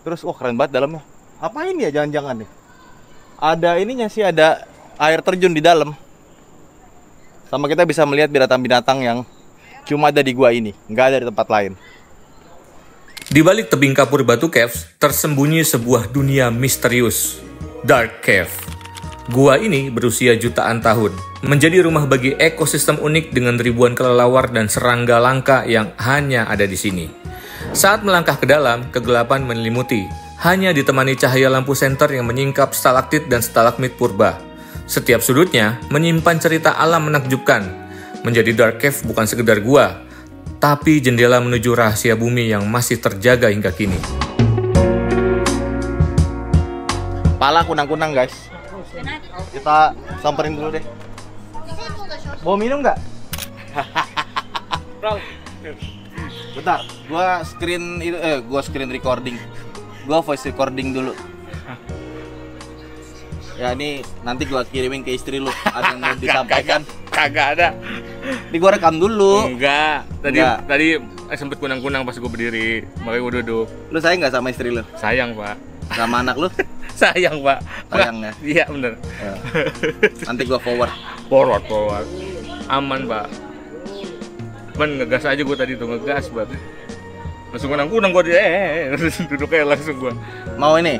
Terus wah keren banget dalamnya. Apa ini ya jangan-jangan nih? Ada ininya sih, ada air terjun di dalam. Sama kita bisa melihat binatang-binatang yang cuma ada di gua ini, nggak ada di tempat lain. Di balik tebing kapur Batu Caves, tersembunyi sebuah dunia misterius, Dark Cave. Gua ini berusia jutaan tahun, menjadi rumah bagi ekosistem unik dengan ribuan kelelawar dan serangga langka yang hanya ada di sini. Saat melangkah ke dalam, kegelapan menyelimuti, hanya ditemani cahaya lampu senter yang menyingkap stalaktit dan stalagmit purba. Setiap sudutnya menyimpan cerita alam menakjubkan. Menjadi Dark Cave bukan sekedar gua, tapi jendela menuju rahasia bumi yang masih terjaga hingga kini. Pala kunang-kunang guys. Kita samperin dulu deh. Mau minum nggak? Bentar, gua screen recording. Gua voice recording dulu. Ya ini nanti gua kirimin ke istri lu. Ada yang mau disampaikan? Kagak ada. Ini gua rekam dulu. Enggak. Enggak. Tadi sempet kunang-kunang pas gue berdiri, makanya gue duduk. Lu sayang nggak sama istri lu? Sayang, Pak. Sama anak lu? Sayang, Pak. Sayang ya? Iya, bener. Ya. Nanti gua forward. Forward. Aman, Pak. Ngegas aja gue tadi tuh, ngegas banget. Langsung kunang-kunang gue duduknya langsung gue. Mau ini?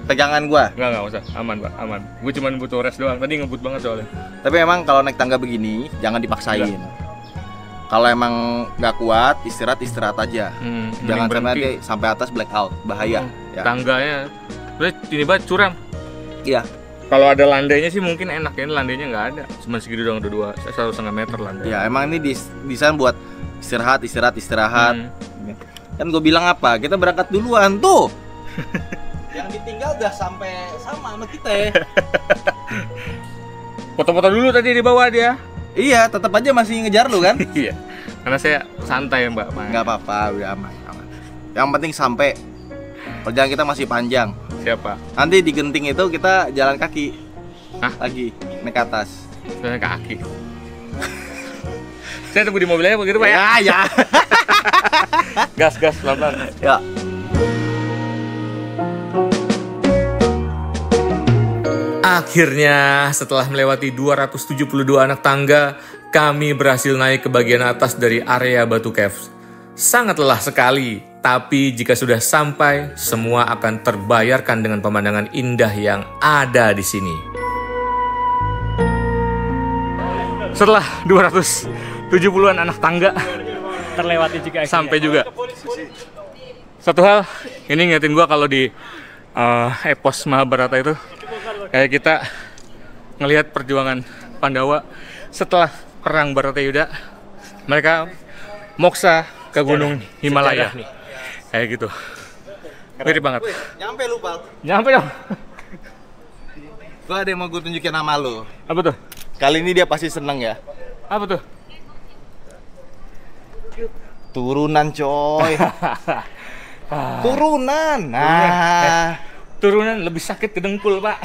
Pegangan gua. Enggak usah. Aman, Pak. Aman. Gue cuma butuh rest doang. Tadi ngebut banget soalnya. Tapi emang kalau naik tangga begini jangan dipaksain. Kalau emang nggak kuat, istirahat aja. Jangan sampai atas blackout, bahaya. Ya. Tangganya, ini banget curam. Iya. Kalau ada landainya sih mungkin enak, ini landainya nggak ada. Cuma segitu doang, udah 1,5 meter landai. Ya emang ini desain buat istirahat. Kan gue bilang apa? Kita berangkat duluan tuh. Yang ditinggal udah sampai sama kita ya. Foto-foto dulu tadi di bawah dia. Iya, tetap aja masih ngejar lu kan? Iya. Karena saya santai, Mbak. Nggak apa-apa, udah aman. Yang penting sampai. Perjalanan kita masih panjang. Siapa? Nanti di genting itu kita jalan kaki. Hah? Lagi naik ke atas. Jalan kaki. Saya tunggu di mobilnya begitu Pak ya? Ya. Gas, pelan-pelan. Ya. Akhirnya, setelah melewati 272 anak tangga, kami berhasil naik ke bagian atas dari area Batu Caves. Sangat lelah sekali, tapi jika sudah sampai, semua akan terbayarkan dengan pemandangan indah yang ada di sini. Setelah 270-an anak tangga, terlewati juga sampai juga. Satu hal, ini ngingetin gua kalau di epos Mahabharata itu, kayak kita ngelihat perjuangan Pandawa setelah perang Baratayuda, mereka moksa ke gunung Himalaya nih, kayak gitu. Mirip banget. Nyampe lu, Pal. Nyampe dong. Gua ada yang mau gue tunjukin nama lu. Apa tuh? Kali ini dia pasti seneng ya. Apa tuh? Turunan, coy. Turunan. Nah, Turunan lebih sakit ke dengkul, Pak.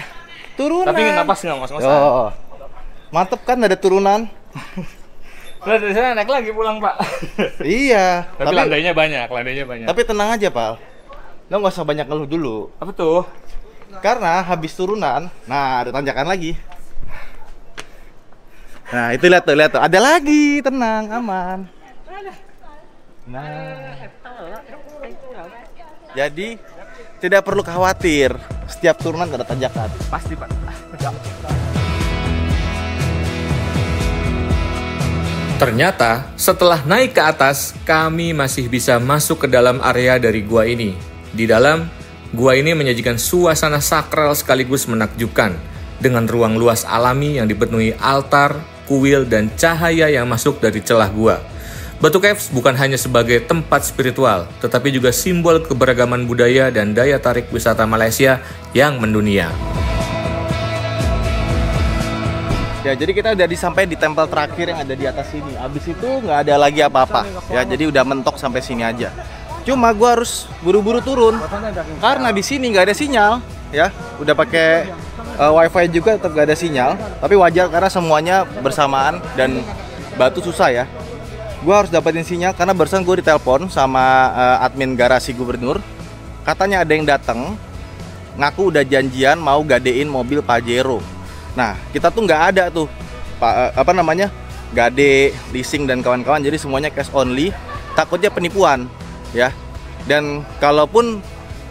turunan. Tapi napas nggak mas-masan. Oh. Mantep kan ada turunan? Nah, dari sana naik lagi pulang, Pak. Iya. Tapi landainya banyak. Tapi tenang aja, Pal. Lo nggak usah banyak ngeluh dulu. Apa tuh? Karena habis turunan, nah ada tanjakan lagi. Nah itu lihat tuh, ada lagi, tenang, aman. Nah, jadi tidak perlu khawatir. Setiap turunan ada tanjakan. Pasti, Pak. Ternyata, setelah naik ke atas, kami masih bisa masuk ke dalam area dari gua ini. Di dalam, gua ini menyajikan suasana sakral sekaligus menakjubkan, dengan ruang luas alami yang dipenuhi altar, kuil, dan cahaya yang masuk dari celah gua. Batu Caves bukan hanya sebagai tempat spiritual, tetapi juga simbol keberagaman budaya dan daya tarik wisata Malaysia yang mendunia. Ya, jadi kita udah sampai di tempel terakhir yang ada di atas sini. Abis itu nggak ada lagi apa-apa. Ya, jadi udah mentok sampai sini aja. Cuma gua harus buru-buru turun karena di sini nggak ada sinyal. Ya, udah pakai wifi juga tetap nggak ada sinyal. Tapi wajar karena semuanya bersamaan dan Batu susah ya. Gua harus dapetin sinyal karena barusan gue ditelepon sama admin garasi gubernur. Katanya ada yang datang, ngaku udah janjian mau gadein mobil Pajero. Nah, kita tuh nggak ada tuh, gade, leasing dan kawan-kawan. Jadi semuanya cash only. Takutnya penipuan, ya. Dan kalaupun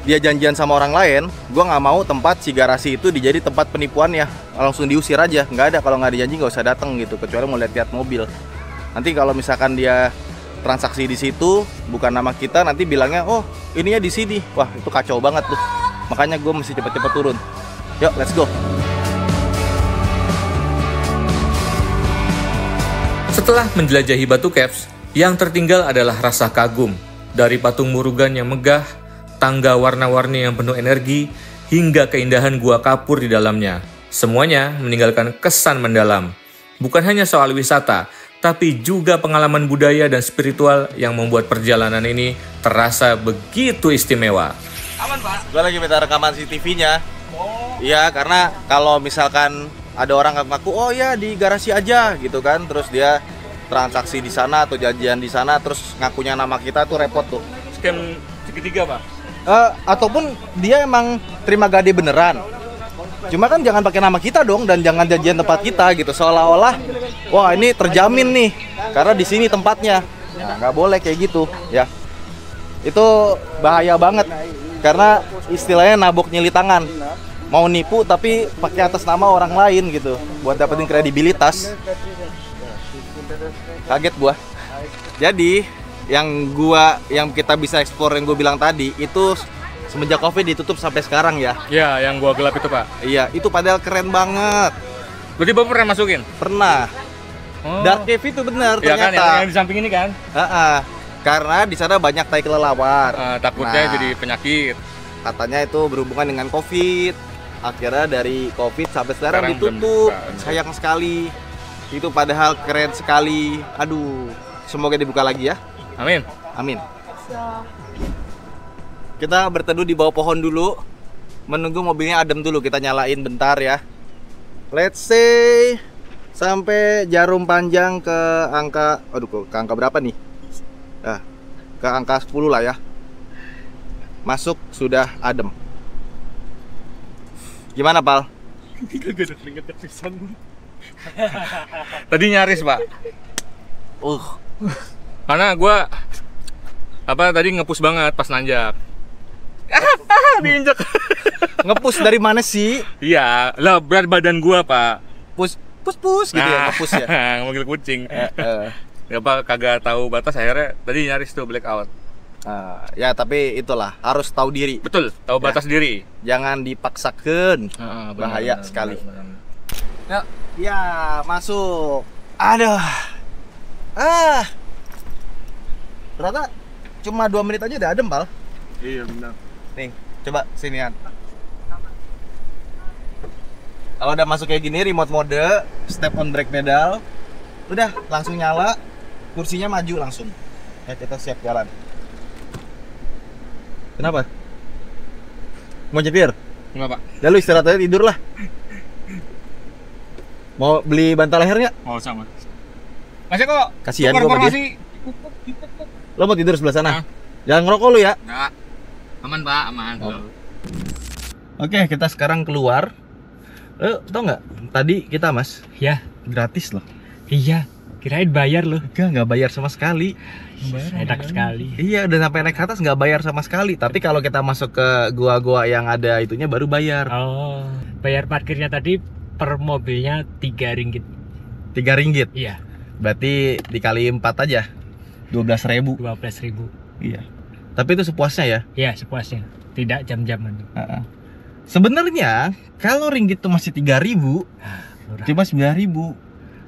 dia janjian sama orang lain, gua nggak mau tempat si garasi itu dijadi tempat penipuan ya. Langsung diusir aja. Nggak ada, kalau nggak dijanji nggak usah datang gitu. Kecuali mau lihat-lihat mobil. Nanti kalau misalkan dia transaksi di situ bukan nama kita, nanti bilangnya oh ininya di sini. Wah itu kacau banget tuh. Makanya gue mesti cepet-cepet turun. Yuk let's go. Setelah menjelajahi Batu Caves, yang tertinggal adalah rasa kagum. Dari patung Murugan yang megah, tangga warna-warni yang penuh energi, hingga keindahan gua kapur di dalamnya. Semuanya meninggalkan kesan mendalam. Bukan hanya soal wisata, tapi juga pengalaman budaya dan spiritual yang membuat perjalanan ini terasa begitu istimewa. Aman, Pak. Gue lagi minta rekaman CCTV-nya. Iya, karena kalau misalkan ada orang ngaku, oh ya di garasi aja gitu kan, terus dia transaksi di sana atau janjian di sana, terus ngakunya nama kita tuh repot tuh. Scam segitiga, Pak? Ataupun dia emang terima gade beneran. Cuma kan jangan pakai nama kita dong dan jangan janjian tempat kita gitu, seolah-olah wah ini terjamin nih karena di sini tempatnya. Nah, nggak boleh kayak gitu ya. Itu bahaya banget karena istilahnya nabok nyili tangan. Mau nipu tapi pakai atas nama orang lain gitu buat dapetin kredibilitas. Kaget gua. Jadi yang kita bisa eksplor yang gue bilang tadi itu semenjak Covid ditutup sampai sekarang ya. Ya, yang gua gelap itu, Pak. Iya, itu padahal keren banget. Berarti Bapak pernah masukin? Pernah. Oh. Dark Cave itu benar Ya kan, ternyata. yang di samping ini kan? Karena di sana banyak tai kelelawar. Takutnya Nah, jadi penyakit. katanya itu berhubungan dengan Covid. Akhirnya dari Covid sampai sekarang Sekarang ditutup. belum buka. Sayang sekali. Itu padahal keren sekali. Aduh, semoga dibuka lagi ya. Amin. Amin. Kita berteduh di bawah pohon dulu, menunggu mobilnya adem dulu. Kita nyalain bentar ya. Let's say sampai jarum panjang ke angka, ke angka berapa nih? Nah, ke angka 10 lah ya. Masuk sudah adem. Gimana, Pal? Tadi nyaris, Pak. Karena gua tadi ngepus banget pas nanjak. Diinjak. Ngepus dari mana sih? Iya, lah berat badan gua, Pak. Pus gitu ya, ngepus ya. Mobil kucing. Kagak tahu batas, akhirnya tadi nyaris tuh blackout. Ya tapi itulah harus tahu diri. Betul, tahu batas diri. Jangan dipaksakan. Bahaya sekali. Benar. Ya, masuk. Aduh. Ternyata cuma 2 menit aja udah adem, Pal. Iya, benar. Nih, coba sinian. Kalau udah masuk kayak gini, remote mode, step on brake pedal, udah langsung nyala, kursinya maju langsung. Ya, kita siap jalan. Kenapa? Mau nyetir? Enggak, Pak. Ya lu istirahat aja, tidur lah. Mau beli bantal leher nggak? Mau sama. Masih kok. Kasihan tukar gua sama formasi. Lo mau tidur sebelah sana? Hah? Jangan ngerokok lu ya. Enggak. Aman, Pak, aman. Oke, kita sekarang keluar. Tau nggak? Tadi kita Mas, Ya, gratis loh. iya. Kirain bayar loh. Nggak bayar sama sekali. Enak sekali. Iya, udah sampai naik ke atas nggak bayar sama sekali. Tapi kalau kita masuk ke gua-gua yang ada itunya baru bayar. Oh, bayar parkirnya tadi per mobilnya 3 ringgit. 3 ringgit. Iya, Berarti dikali 4 aja. 12.000. 12.000. Iya. Tapi itu sepuasnya ya. Iya, sepuasnya. Tidak jam-jaman. Sebenarnya kalau ringgit itu masih 3.000, Murah. cuma 9.000.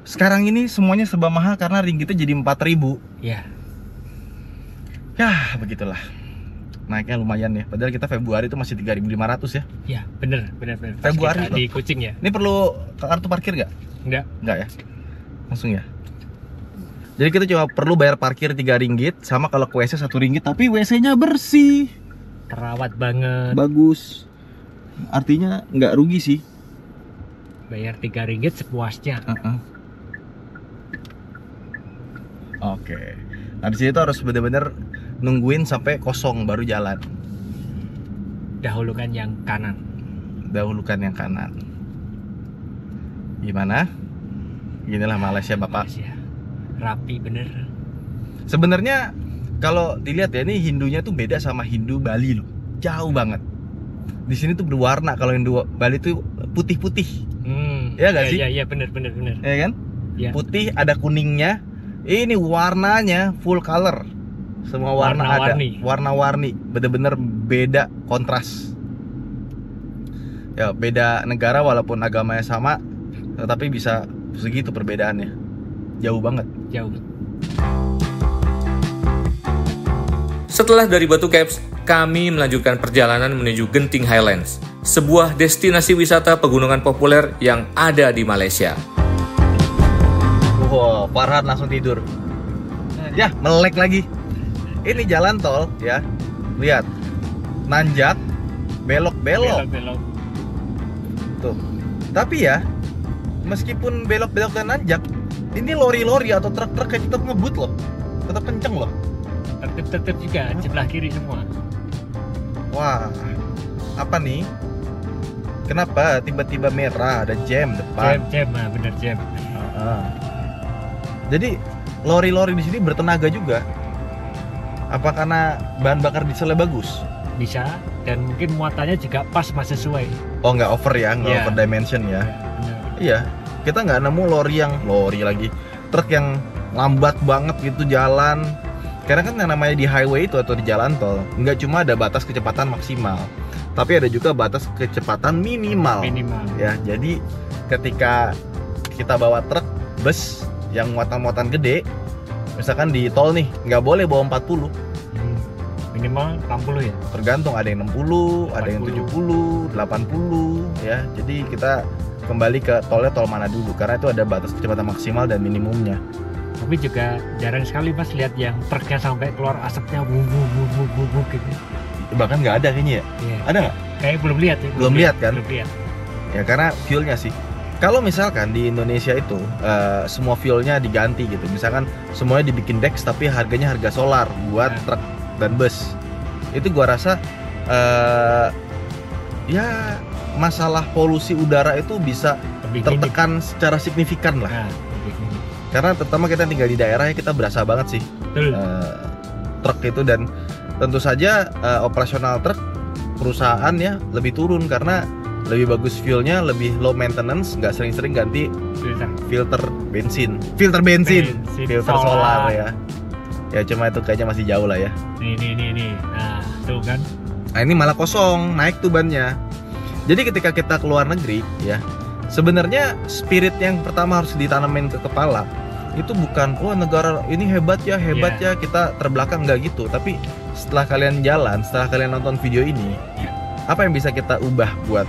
Sekarang ini semuanya serba mahal karena ringgitnya jadi 4.000. Iya. Ya, begitulah. Naiknya lumayan ya. Padahal kita Februari itu masih 3.500 ya. Iya, bener. Pas Februari kita loh. di Kucing ya? Ini perlu kartu parkir nggak? Enggak. Nggak ya? Langsung ya. Jadi kita cuma perlu bayar parkir 3 ringgit, sama kalau ke WC 1 ringgit, tapi WC-nya bersih. Terawat banget. Bagus. Artinya nggak rugi sih. Bayar 3 ringgit sepuasnya. Oke. Nah di sini tuh harus bener-bener nungguin sampai kosong baru jalan. Dahulukan yang kanan. Dahulukan yang kanan. Gimana? Ginilah Malaysia Bapak. Malaysia. Rapi bener. Sebenarnya kalau dilihat ya, ini Hindunya tuh beda sama Hindu Bali loh. Jauh banget. Di sini tuh berwarna. Kalau Hindu Bali tuh putih-putih. Iya nggak sih? Iya, bener. Ya kan? Iya. Putih, ada kuningnya. Ini warnanya full color. Semua warna ada. Warna-warni. Bener-bener beda, kontras. Ya beda negara walaupun agamanya sama, tetapi bisa segitu perbedaannya. Jauh banget. Jauh. Setelah dari Batu Caps, kami melanjutkan perjalanan menuju Genting Highlands, sebuah destinasi wisata pegunungan populer yang ada di Malaysia. Wow, Farhan langsung tidur. Ya, melek lagi. Ini jalan tol ya. Lihat. Nanjak, belok-belok. Belok. Tuh. Tapi ya, meskipun belok-belok dan nanjak, ini lori-lori atau truk-truk kayak tetap ngebut loh. Tetap kenceng loh. Tetep juga sebelah kiri semua. Wah. Apa nih? Kenapa tiba-tiba merah, ada jam depan? Jam, bener jam. Jadi lori-lori di sini bertenaga juga. Apa karena bahan bakar dieselnya bagus? Bisa, dan mungkin muatannya juga pas, mas sesuai. Oh, nggak over ya, nggak Iya. over dimension ya? Bener. Iya, kita nggak nemu lori lagi, truk yang lambat banget gitu jalan. Karena kan yang namanya di highway itu atau di jalan tol, nggak cuma ada batas kecepatan maksimal, tapi ada juga batas kecepatan minimal. Ya, jadi ketika kita bawa truk, bus yang muatan-muatan gede, misalkan di tol nih, nggak boleh bawa 40. Minimal 60 ya? Tergantung, ada yang 60, ada yang 70, 80 ya. Jadi kita kembali ke tolnya tol mana dulu, karena itu ada batas kecepatan maksimal dan minimumnya. Tapi juga jarang sekali mas lihat yang truknya sampai keluar asapnya wuh gitu. Bahkan nggak ada kayaknya ya. Iya. Ada nggak? Kayak belum lihat ya. Belum lihat kan? Belum lihat. Ya karena fuelnya sih. Kalau misalkan di Indonesia itu semua fuelnya diganti gitu, misalkan semuanya dibikin Dex tapi harganya harga solar buat truk dan bus, itu gua rasa ya masalah polusi udara itu bisa tertekan secara signifikan lah. Karena terutama kita tinggal di daerah ya, kita berasa banget sih truk itu, dan tentu saja operasional truk perusahaan ya lebih turun karena lebih bagus fuelnya, lebih low maintenance, nggak sering-sering ganti filter bensin, filter solar ya. Ya cuma itu kayaknya masih jauh lah ya. Nih. Nah, tuh kan. Nah ini malah kosong, naik tuh bannya. Jadi ketika kita keluar negeri ya, sebenarnya spirit yang pertama harus ditanamin ke kepala itu bukan wah negara ini hebat ya kita terbelakang, nggak gitu. Tapi setelah kalian jalan, setelah kalian nonton video ini, apa yang bisa kita ubah buat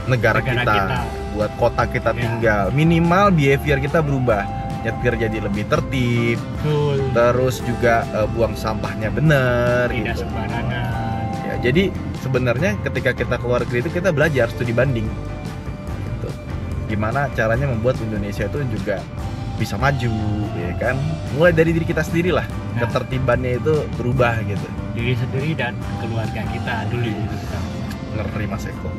negara kita, buat kota kita tinggal? Minimal behavior kita berubah, nyetir jadi lebih tertib, terus juga buang sampahnya bener, tidak sembarangan. Ya, jadi sebenarnya ketika kita keluar negeri itu kita belajar studi banding. Gitu. Gimana caranya membuat Indonesia itu juga bisa maju, ya kan? Mulai dari diri kita sendiri lah, ketertibannya itu berubah gitu. Diri sendiri dan keluarga kita dulu. Ngeri Mas Eko.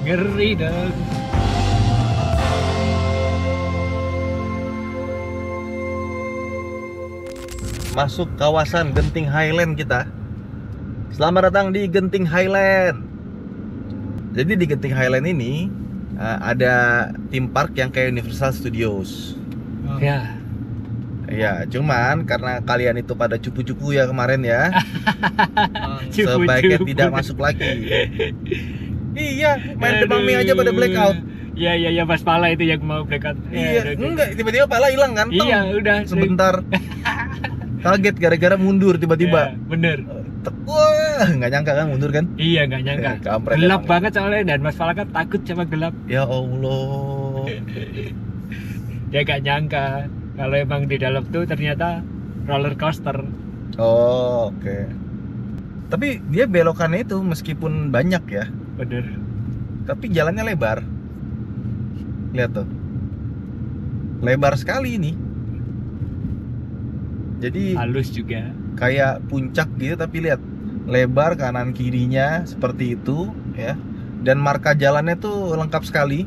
Ngeri dong. Masuk kawasan Genting Highland kita. Selamat datang di Genting Highland. Jadi di Genting Highland ini ada theme park yang kayak Universal Studios. Ya, cuman karena kalian itu pada cupu-cupu ya kemarin ya, sebaiknya tidak masuk lagi. Iya, main tebang mie aja pada blackout. Iya, pas Pala itu yang mau blackout. Iya, enggak, tiba-tiba Pala hilang kan? Iya, udah sebentar. Kaget gara-gara mundur tiba-tiba. Ya, bener. Wah, nggak nyangka kan mundur kan? Iya, nggak nyangka. Gelap banget soalnya, dan Mas Pala kan takut sama gelap. Ya Allah. Dia nggak nyangka kalau emang di dalam tuh ternyata roller coaster. Oh, oke. Tapi dia belokannya itu meskipun banyak ya. Bener. Tapi jalannya lebar. Lihat tuh. Lebar sekali ini. Jadi halus juga. Kayak puncak gitu, tapi lihat lebar kanan kirinya seperti itu ya. Dan marka jalannya tuh lengkap sekali.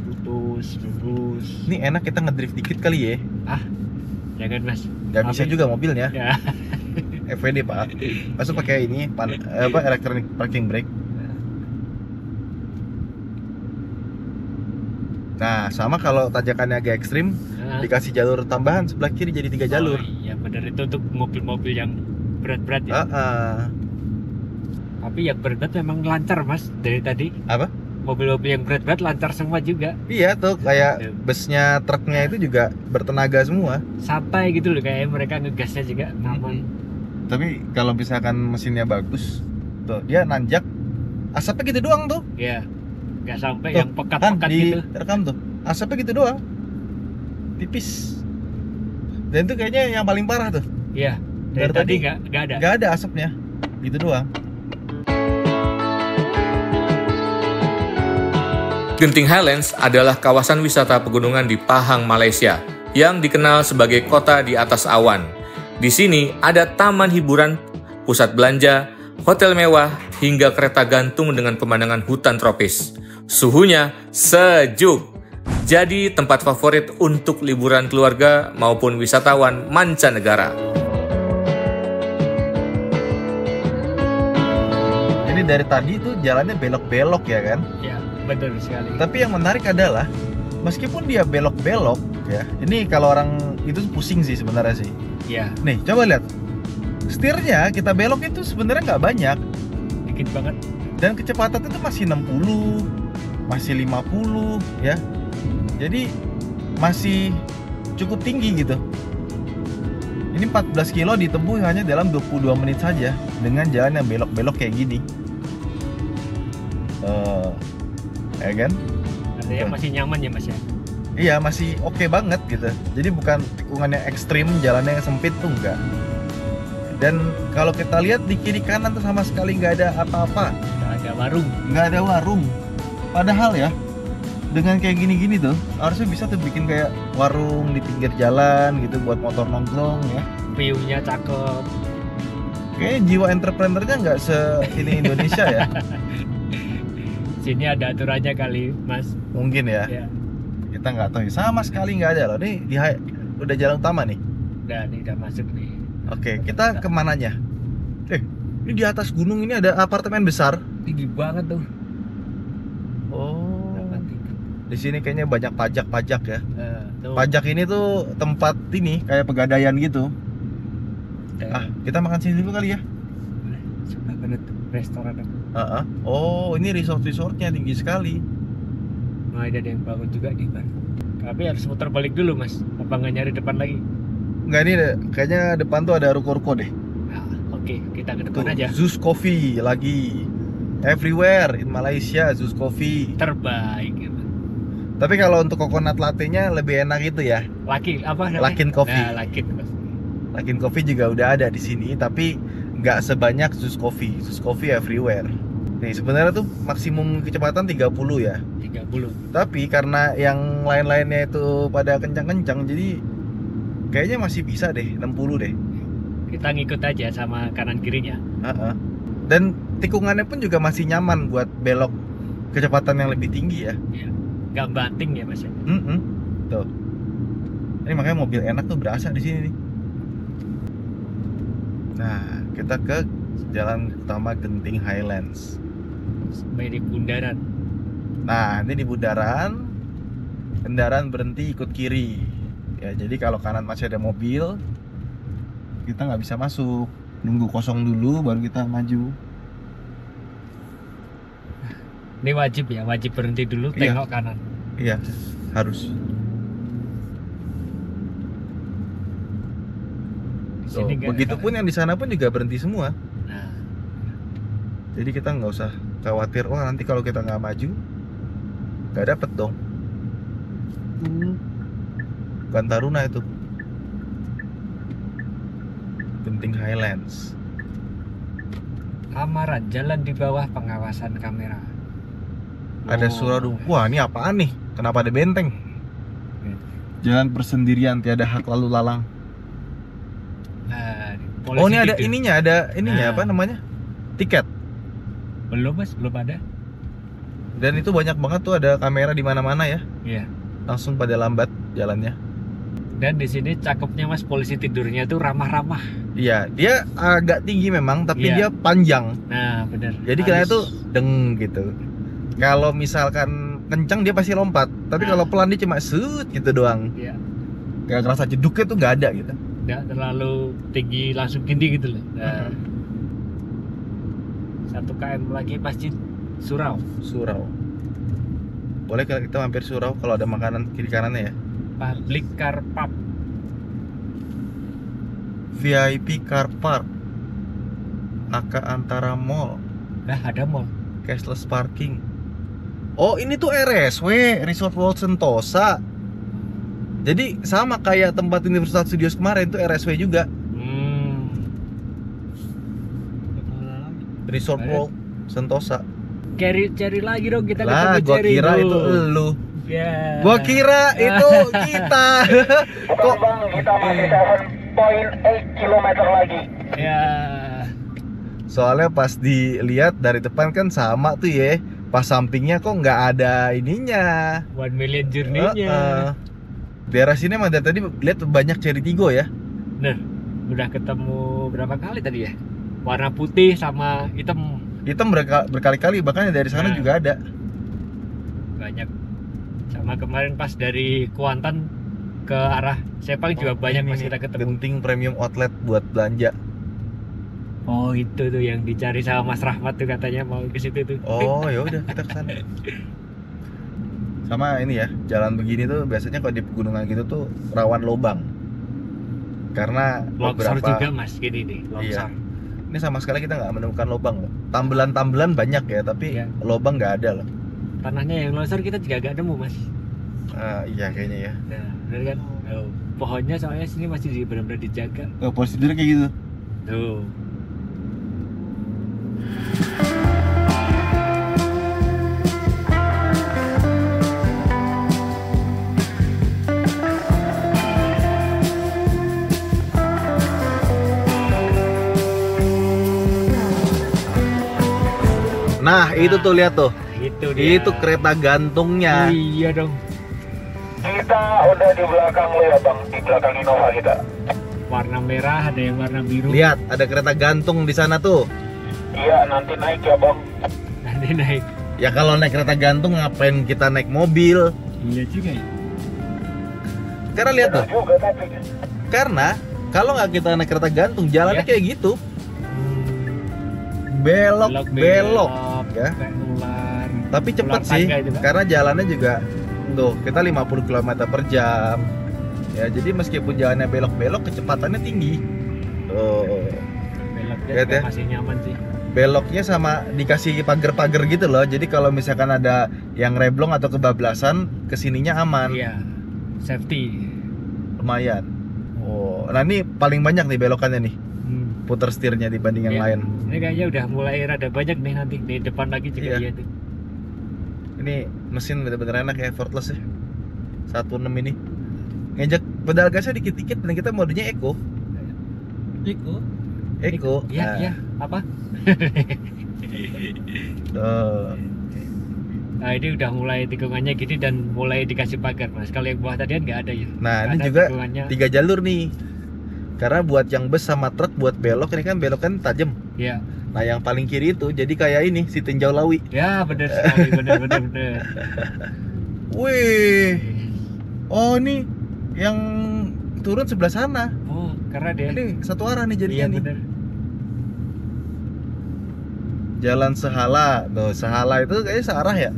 Putus, lurus. Ini enak kita ngedrift dikit kali ya. Jangan Mas. Gak bisa juga mobilnya. Ya. FWD Pak. Masuk pakai ini electronic parking brake. Nah, sama kalau tanjakannya agak ekstrim, dikasih jalur tambahan sebelah kiri jadi 3 jalur. Iya benar, itu untuk mobil-mobil yang berat-berat ya. Tapi yang berat memang lancar Mas dari tadi. Apa? Mobil-mobil yang berat-berat lancar semua juga. Iya tuh, kayak busnya, truknya itu juga bertenaga semua. Santai gitu loh, kayak mereka ngegasnya juga aman. Tapi kalau misalkan mesinnya bagus, tuh dia nanjak, asapnya gitu doang tuh. Iya. Nggak sampai yang pekat-pekat gitu. Rekam tuh, asapnya gitu doang, tipis. Dan itu kayaknya yang paling parah tuh. Iya. Dari tadi nggak ada. Nggak ada asapnya, gitu doang. Genting Highlands adalah kawasan wisata pegunungan di Pahang, Malaysia, yang dikenal sebagai kota di atas awan. Di sini ada taman hiburan, pusat belanja, hotel mewah, hingga kereta gantung dengan pemandangan hutan tropis. Suhunya sejuk, jadi tempat favorit untuk liburan keluarga maupun wisatawan mancanegara. Jadi dari tadi tuh jalannya belok-belok ya kan? Ya, betul sekali. Tapi yang menarik adalah meskipun dia belok-belok ya, ini kalau orang itu pusing sih sebenarnya sih. Iya. Nih coba lihat, setirnya kita belok itu sebenarnya nggak banyak, dikit banget. Dan kecepatan itu masih 60, masih 50 ya. Jadi masih cukup tinggi gitu. Ini 14 kilo ditempuh hanya dalam 22 menit saja dengan jalan yang belok-belok kayak gini. Ya kan? Artinya masih nyaman ya Mas ya? Iya, masih oke banget gitu. Jadi bukan tikungannya ekstrim, jalannya yang sempit tuh enggak. Dan kalau kita lihat di kiri kanan tuh sama sekali nggak ada apa-apa. Nggak ada warung. Nggak ada warung. Padahal ya, dengan kayak gini-gini tuh harusnya bisa tuh bikin kayak warung di pinggir jalan gitu buat motor nongkrong ya. View-nya cakep. Kayaknya jiwa entrepreneurnya nggak ini Indonesia ya. Sini ada aturannya kali, Mas. Mungkin ya. Ya, Kita nggak tahu. Sama sekali nggak ada loh. Nih udah jalan utama nih. udah masuk nih. Oke, kita kemananya? Ini di atas gunung ini ada apartemen besar. Tinggi banget tuh. Oh. Berapa tinggi? Di sini kayaknya banyak pajak-pajak ya. Tuh. Pajak ini tuh tempat ini kayak pegadaian gitu. Kita makan sini dulu kali ya. Sebelah mana tuh restoran apa? Oh, ini resort-resortnya tinggi sekali. Nah, ada yang bangun juga di bar. Tapi harus muter balik dulu, Mas. Apa nggak nyari depan lagi? Enggak, ini kayaknya depan tuh ada ruko-ruko deh. Nah, oke, kita ke depan Tuh, aja. Zeus Coffee lagi. Everywhere in Malaysia, Zeus Coffee. Terbaik gitu. Tapi kalau untuk coconut latte-nya lebih enak itu ya. Laki apa namanya? Lakin Coffee. Nah, Lakin. Lakin Coffee juga udah ada di sini, tapi nggak sebanyak Zeus Coffee. Zeus Coffee everywhere. Nih sebenarnya tuh maksimum kecepatan 30 ya. 30. Tapi karena yang lain-lainnya itu pada kencang-kencang, jadi kayaknya masih bisa deh 60 deh. Kita ngikut aja sama kanan kirinya. Dan tikungannya pun juga masih nyaman buat belok kecepatan yang lebih tinggi ya. Nggak banting ya, Mas. Tuh. Ini makanya mobil enak tuh berasa di sini nih. Nah, kita ke jalan utama Genting Highlands. Sampai di bundaran. Nah, ini di bundaran, kendaraan berhenti ikut kiri. Ya, jadi kalau kanan masih ada mobil, kita nggak bisa masuk. Nunggu kosong dulu, baru kita maju. Ini wajib ya, wajib berhenti dulu, Iya. tengok kanan. Iya, harus. Di sini nggak ada Begitupun kanan. yang di sana pun juga berhenti semua. Nah, Jadi kita nggak usah khawatir, wah nanti kalau kita nggak maju, nggak dapet dong. Bukan Taruna itu. Genting Highlands. Amaran, jalan di bawah pengawasan kamera. Ada Suradung. Wah, ini apaan nih? Kenapa ada benteng? Jalan persendirian, tiada hak lalu lalang. Nah, Oh, ini ada tidur. ininya Nah. apa namanya? Tiket. Belum, Mas, belum ada. Dan itu banyak banget tuh, ada kamera di mana-mana ya. Iya. Langsung pada lambat jalannya. Dan di sini cakepnya, Mas, polisi tidurnya tuh ramah-ramah. Iya, dia agak tinggi memang, tapi Iya. dia panjang. Nah, benar. Jadi kayaknya tuh deng gitu. Kalau misalkan kencang dia pasti lompat, tapi Nah. kalau pelan dia cuma set gitu doang. Iya. Kayak ngerasa jeduknya tuh nggak ada gitu. Nggak terlalu tinggi langsung gini gitu loh. Nah, 1 km lagi pasti surau. Surau. Boleh kalau kita mampir surau kalau ada makanan kiri kanannya ya. Public car park. VIP car park. Aka Antara Mall, Nah, ada mall. cashless parking. Oh, ini tuh RSW, Resort World Sentosa. Jadi sama kayak tempat Universal Studios kemarin tuh RSW juga. Resort Ada. World Sentosa. Cari lagi dong, kita Lah, ketemu gua Cherry kira dulu. itu elu. Ya. Gua kira itu kita. Kok Kita masih 7.8 km lagi. Ya. soalnya pas dilihat dari depan kan sama tuh ya. Pas sampingnya kok nggak ada ininya. 1 million journey-nya. Daerah sini emang dari tadi lihat banyak cherry tigo ya. Bener. Udah ketemu berapa kali tadi ya? Warna putih sama hitam. Hitam berkali-kali, bahkan dari sana Nah. juga ada. Banyak. Sama kemarin pas dari Kuantan ke arah Sepang juga banyak Ini pas nih, kita ketemu. Genting Premium Outlet buat belanja. Oh, itu tuh yang dicari sama Mas Rahmat tuh, katanya mau ke situ tuh. Oh, ya udah kita kesana. Sama ini ya, jalan begini tuh biasanya kalau di pegunungan gitu tuh rawan lobang. Karena Longsor beberapa juga, Mas, gini nih, longsor. ini sama sekali kita nggak menemukan lobang loh. Tambelan-tambelan banyak ya, tapi Iya. lobang nggak ada loh. Tanahnya yang longsor kita juga gak nemu, Mas. Iya kayaknya ya. Nah, bener kan? Oh, pohonnya soalnya sini masih benar-benar dijaga. Prosedurnya kayak gitu. Tuh. Nah, itu tuh lihat tuh. Itu dia. Itu kereta gantungnya. Iya dong. Kita udah di belakang lo ya bang, di belakang Innova kita. Warna merah, ada yang warna biru. Lihat, ada kereta gantung di sana tuh. Iya, nanti naik ya bang. Nanti naik. Ya kalau naik kereta gantung ngapain kita naik mobil? Iya juga ya. Karena lihat tuh. Bener juga tapi. Karena kalau nggak kita naik kereta gantung, jalannya Ya. kayak gitu. Belok, belok. Ya. Kayak ular. Tapi cepet Ular sih, tangga itu, Pak. karena jalannya juga tuh kita 50 km per jam. Ya, jadi meskipun jalannya belok-belok, kecepatannya tinggi. Tuh. Beloknya Lihat juga ya. masih nyaman sih. Beloknya sama dikasih pagar-pagar gitu loh. Jadi kalau misalkan ada yang reblong atau kebablasan, kesininya aman. Iya. Safety. Lumayan. Oh, nah ini paling banyak nih belokannya nih. Hmm. Puter setirnya dibanding yang Iya. lain. Ini kayaknya udah mulai rada banyak nih nanti di depan lagi juga Iya. dia tuh. Ini mesin bener-bener enak ya, effortless ya. 16 ini. Ngejek pedal gasnya dikit-dikit dan kita modenya eco. Eco. Iya, Nah, iya. Apa? tuh. Nah ini udah mulai tikungannya gini dan mulai dikasih pagar mas. Kalau yang bawah tadi kan nggak ada ya. Nah, Nggak ini ada juga tikungannya. 3 jalur nih. Karena buat yang bus sama truk buat belok ini kan belok kan tajam. Ya, Nah, yang paling kiri itu jadi kayak ini si tinjau lawi. ya benar sekali, benar. Wih. Oh, ini yang turun sebelah sana. Oh, keren ya. Ini satu arah nih Iya jadinya nih. benar. Jalan Sehala. Tuh, Sehala itu kayaknya searah ya.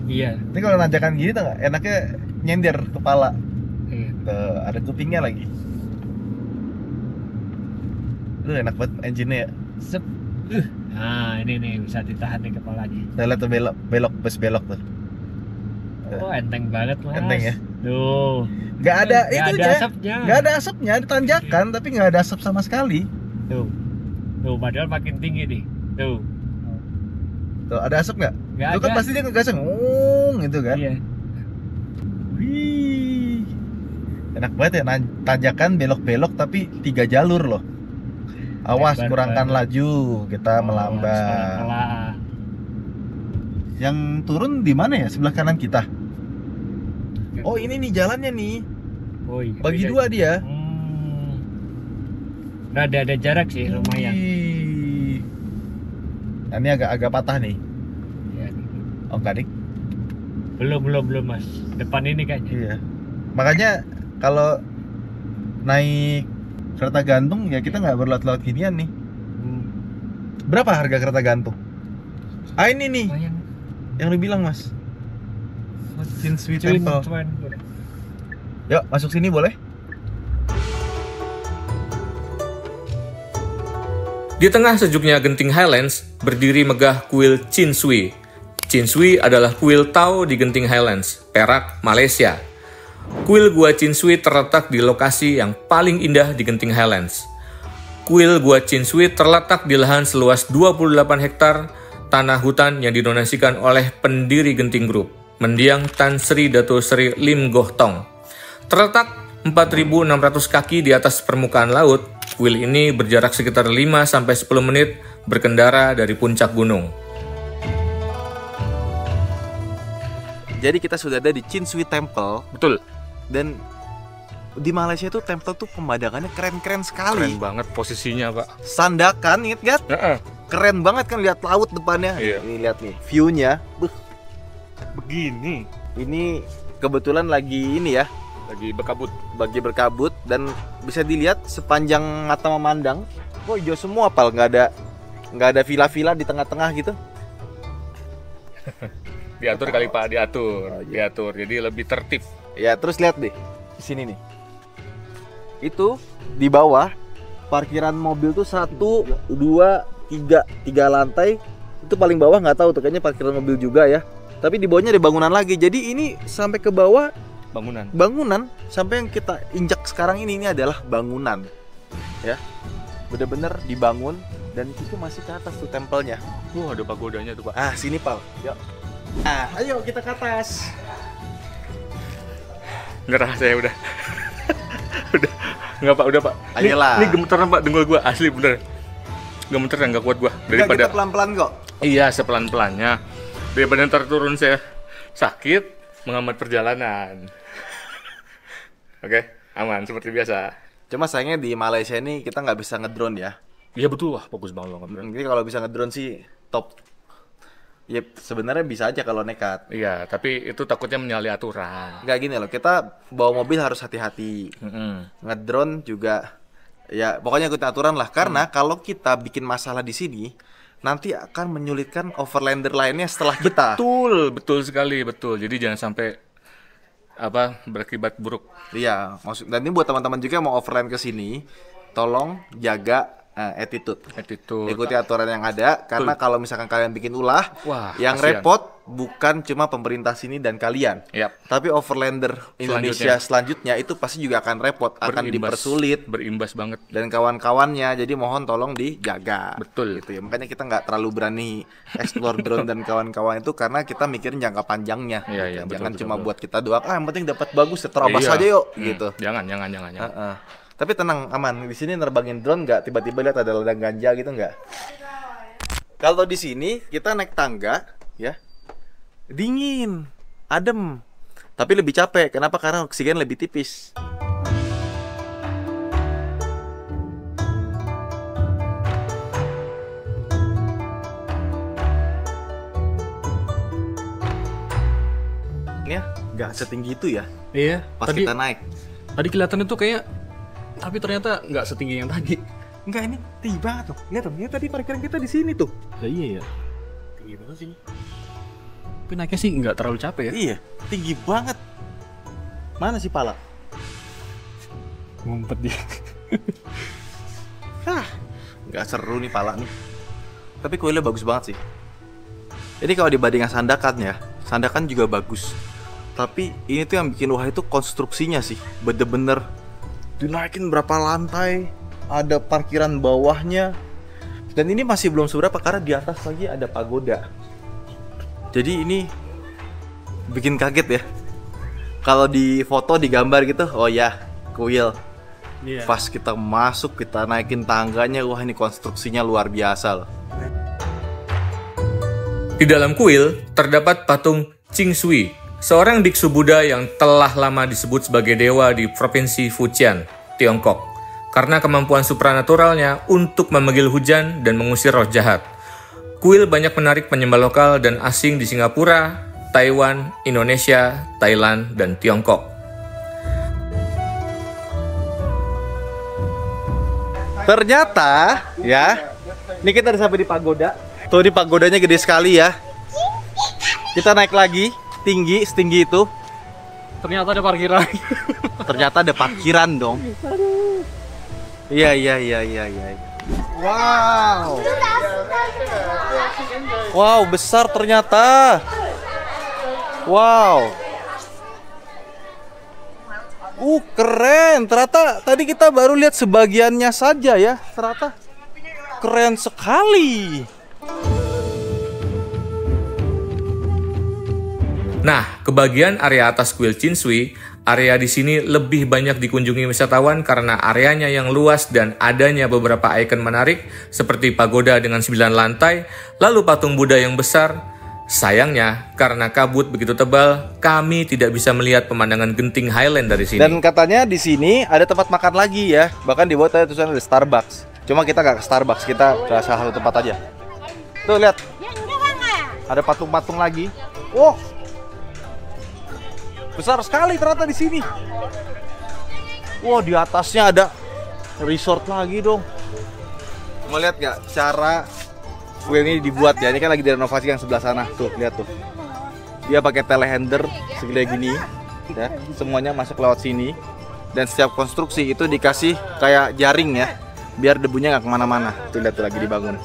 Iya. Ini kalau nanjakan gini tuh nggak enaknya nyender kepala. Iya. Tuh, ada kupingnya lagi. Enak banget engine-nya ya. Sep. Nah ini nih bisa ditahan nih kepalanya. Saya lihat tuh belok bus belok tuh. Oh enteng banget mas. Enteng ya? Tuh. Nggak ada Nggak itu ada aja. asapnya. Nggak ada asapnya, ada tanjakan tapi nggak ada asap sama sekali. Tuh. Tuh padahal makin tinggi nih. Tuh. Tuh, ada asap nggak? Nggak Itu kan ada. pasti dia ngegasnya gitu kan. Iya. Wih. Enak banget ya, tanjakan belok-belok tapi 3 jalur loh. Awas, Hebat kurangkan banget. laju, kita Oh, melambat. pelan-pelan. Yang turun di mana ya? Sebelah kanan kita. Oh, ini nih jalannya nih. Oh, iya. Bagi Bisa- 2 dia. Rada ada jarak sih lumayan. Wih. Nah, ini agak patah nih. Ya. Oh, enggak nih. Belum mas. Depan ini kayaknya. Iya. Makanya kalau naik kereta gantung ya kita nggak berlaut-laut ginian nih. Berapa harga kereta gantung? Ah, ini nih Lumayan. yang lu bilang mas. Chinsui Cuin, Temple. cuan. Yuk masuk sini boleh? Di tengah sejuknya Genting Highlands, berdiri megah kuil Chinsui. Chinsui adalah kuil Tao di Genting Highlands, Perak, Malaysia. Kuil Gua Chinsui terletak di lokasi yang paling indah di Genting Highlands. Kuil Gua Chinsui terletak di lahan seluas 28 hektar tanah hutan yang didonasikan oleh pendiri Genting Group, mendiang Tan Sri Dato Sri Lim Goh Tong. Terletak 4.600 kaki di atas permukaan laut, kuil ini berjarak sekitar 5-10 menit berkendara dari puncak gunung. Jadi kita sudah ada di Chinsui Temple. Betul, Dan di Malaysia tuh temple tuh pemandangannya keren-keren sekali. keren banget posisinya pak. Sandakan, inget gak? Keren banget kan, lihat laut depannya. Iya. Ini lihat nih view-nya. Begini, Ini kebetulan lagi ini ya, lagi berkabut. bagi berkabut dan bisa dilihat sepanjang mata memandang. Oh, hijau semua, pal, nggak ada villa-villa di tengah-tengah gitu. Diatur kali pak, diatur, Oh, iya. diatur. Jadi lebih tertib. Ya, terus lihat deh di sini nih. Itu di bawah parkiran mobil tuh 1, 2, 3 lantai. Itu paling bawah nggak tahu tuh, kayaknya parkiran mobil juga ya. Tapi di bawahnya ada bangunan lagi. Jadi ini sampai ke bawah bangunan sampai yang kita injak sekarang ini adalah bangunan. Ya. Bener-bener dibangun dan itu masih ke atas tuh tempelnya. Wah, ada pagodanya tuh pak. Ah, sini, Pal. Yuk. Ah, ayo kita ke atas. Ngerah saya udah. Udah. Nggak pak, udah pak. Ayolah. Ini gemeteran pak, dengkul gua asli bener. Gemeteran nggak kuat gua Enggak, daripada. kita pelan-pelan kok. Iya, sepelan-pelannya. Daripada ntar turun saya sakit menghambat perjalanan. Oke, aman seperti biasa. Cuma sayangnya di Malaysia ini kita nggak bisa ngedrone ya. Iya betul, wah bagus banget loh. Jadi kalau bisa ngedrone sih top. Ya sebenarnya bisa aja kalau nekat. Iya, tapi itu takutnya menyalahi aturan. Nggak gini loh, kita bawa mobil harus hati-hati. Ngedrone juga ya pokoknya ikutin aturan lah. Karena kalau kita bikin masalah di sini, nanti akan menyulitkan overlander lainnya setelah kita. Betul sekali, betul. Jadi jangan sampai berakibat buruk. Iya, dan ini buat teman-teman juga yang mau overland ke sini, tolong jaga attitude. Ikuti aturan yang ada, karena kalau misalkan kalian bikin ulah, yang kasihan. repot bukan cuma pemerintah sini dan kalian, tapi overlander Indonesia selanjutnya itu pasti juga akan repot, akan dipersulit, berimbas banget. Dan kawan-kawannya, jadi mohon tolong dijaga. Betul. Gitu ya. Makanya kita nggak terlalu berani explore drone dan kawan-kawan itu karena kita mikirin jangka panjangnya. Iya, Jangan betul, cuma betul. buat kita doang. Yang penting dapat bagus, terobos aja yuk, gitu. Jangan. Tapi tenang, aman. Di sini nerbangin drone nggak tiba-tiba lihat ada ladang ganja gitu nggak? Kalau di sini kita naik tangga, ya dingin, adem, tapi lebih capek. Kenapa? Karena oksigen lebih tipis. Ya, nggak setinggi itu ya. Iya. Pas kita naik. Tadi kelihatan itu kayak, tapi ternyata nggak setinggi yang tadi. Enggak, ini tinggi banget tuh. Lihat tuh, ini tadi parkiran kita di sini tuh. Ya, iya ya. Tinggi banget sih. Tapi naiknya sih nggak terlalu capek ya. Iya, tinggi banget. Mana sih pala? Ngumpet dia. Nggak seru nih pala nih. Tapi kuilnya bagus banget sih. Jadi kalau dibandingkan Sandakan ya, Sandakan juga bagus. Tapi ini tuh yang bikin wah itu konstruksinya sih. Bener-bener dinaikin berapa lantai, ada parkiran bawahnya. Dan ini masih belum seberapa karena di atas lagi ada pagoda. Jadi ini bikin kaget ya. Kalau di foto, di gambar gitu, oh ya, kuil. Iya. Pas kita masuk, kita naikin tangganya, wah ini konstruksinya luar biasa loh. Di dalam kuil terdapat patung Ching Shui, seorang biksu Buddha yang telah lama disebut sebagai dewa di provinsi Fujian, Tiongkok, karena kemampuan supranaturalnya untuk memanggil hujan dan mengusir roh jahat. Kuil banyak menarik penyembah lokal dan asing di Singapura, Taiwan, Indonesia, Thailand, dan Tiongkok. Ternyata, ya, ini kita udah sampai di pagoda. Tuh di pagodanya gede sekali ya. Kita naik lagi, tinggi, setinggi itu. Ternyata ada parkiran. Ternyata ada parkiran dong. Iya. Wow. Wow, besar ternyata. Wow. Keren. Ternyata tadi kita baru lihat sebagiannya saja ya. Ternyata keren sekali. Nah, kebagian area atas kuil Ching Shui, area di sini lebih banyak dikunjungi wisatawan karena areanya yang luas dan adanya beberapa ikon menarik seperti pagoda dengan 9 lantai, lalu patung Buddha yang besar. Sayangnya, karena kabut begitu tebal, kami tidak bisa melihat pemandangan genting Highland dari sini. Dan katanya di sini ada tempat makan lagi ya. Bahkan dibuat ada tulisan ada Starbucks. Cuma kita nggak ke Starbucks, kita ke salah satu tempat aja. Tuh lihat, ada patung-patung lagi. Wow, besar sekali ternyata di sini. Wow, di atasnya ada resort lagi dong. Mau lihat nggak cara kuil ini dibuat ya? Ini kan lagi direnovasi yang sebelah sana. Tuh, lihat tuh. Dia pakai telehandler segede gini. Ya, semuanya masuk lewat sini. Dan setiap konstruksi itu dikasih kayak jaring ya, biar debunya nggak kemana-mana. Tuh lihat tuh lagi dibangun.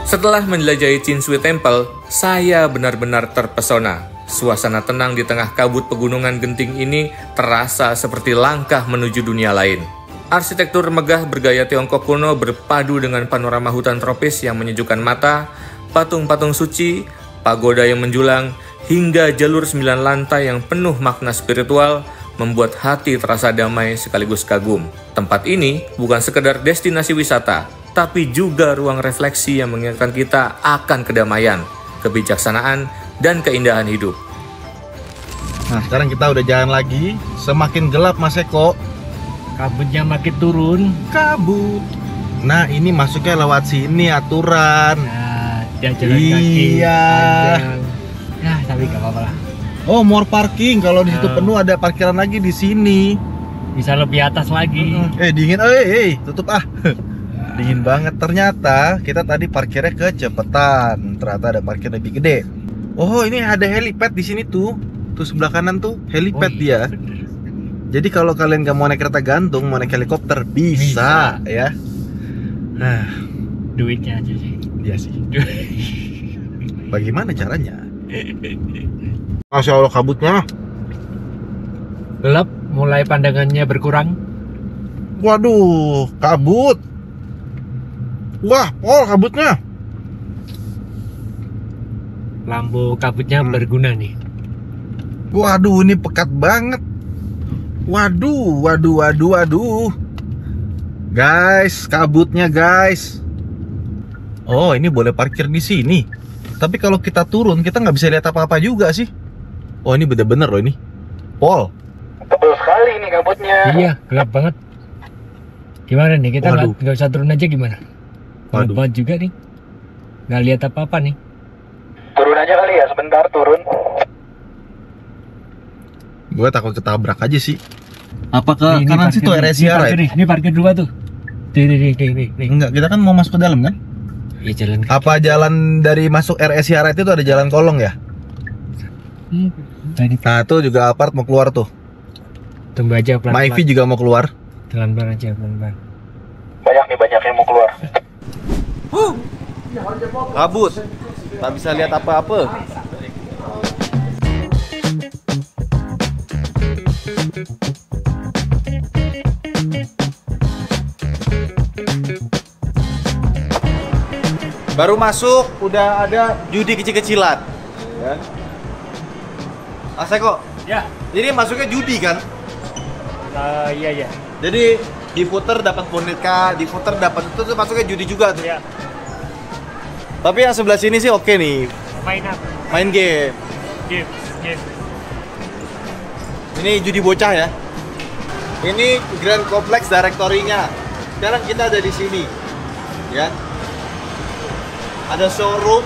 Setelah menjelajahi Ching Shui Temple, saya benar-benar terpesona. Suasana tenang di tengah kabut pegunungan genting ini terasa seperti langkah menuju dunia lain. Arsitektur megah bergaya Tiongkok kuno berpadu dengan panorama hutan tropis yang menyejukkan mata, patung-patung suci, pagoda yang menjulang, hingga jalur 9 lantai yang penuh makna spiritual membuat hati terasa damai sekaligus kagum. Tempat ini bukan sekedar destinasi wisata, tapi juga ruang refleksi yang mengingatkan kita akan kedamaian, kebijaksanaan, dan keindahan hidup. Nah, sekarang kita udah jalan lagi. Semakin gelap, Mas Eko. Kabutnya makin turun. Kabut. Nah, ini masuknya lewat sini aturan. Nah, dia jalan kaki. Iya. panjang. Nah, tapi gak apa-apa lah. Oh, more parking. Kalau di situ Nah. penuh ada parkiran lagi di sini. Bisa lebih atas lagi. Dingin. Tutup ah. Dingin banget. Ternyata kita tadi parkirnya kecepatan. Ternyata ada parkir lebih gede. Oh, ini ada helipad di sini tuh. Tuh sebelah kanan tuh helipad dia. Bener. Jadi kalau kalian gak mau naik kereta gantung, mau naik helikopter bisa. Ya. Nah, Duitnya aja sih. iya sih. Bagaimana caranya? Masya Allah kabutnya. Gelap, mulai pandangannya berkurang. Waduh, kabut. Wah, kabutnya. Lampu kabutnya berguna nih. Waduh, ini pekat banget. Waduh. Guys, kabutnya guys. Oh, ini boleh parkir di sini. Tapi kalau kita turun, kita nggak bisa lihat apa-apa juga sih. Oh, ini bener-bener loh ini. Pol. Tebel sekali ini kabutnya. Iya, gelap banget. Gimana nih, kita Waduh. nggak usah turun aja gimana? Gelap Waduh. banget juga nih. Nggak lihat apa-apa nih. Turun aja kali ya, sebentar turun. Gue takut ketabrak aja sih. Apa ke Nih, kanan parkir situ nih, RSIA parkir right? nih. Ini parkir dua tuh. Nih. Enggak, kita kan mau masuk ke dalam kan? Ya jalan. Apa jalan dari masuk RSIA right itu ada jalan kolong ya? Tadi Nah, tuh juga apart mau keluar tuh. tunggu aja pelan-pelan. Myvi juga mau keluar. Pelan-pelan aja, pelan-pelan. Banyak yang mau keluar. Kabut. Tak bisa lihat apa-apa. Baru masuk udah ada judi kecil-kecilan. Ya. Aseko. Ya. Jadi masuknya judi kan? Iya. Jadi diputer dapat boneka, diputer dapat itu tuh masuknya judi juga tuh. Iya. Tapi yang sebelah sini sih oke nih, Main apa? main game. Game. Ini judi bocah ya. Ini Grand Complex Directory-nya. Sekarang kita ada di sini. Ya. Ada showroom.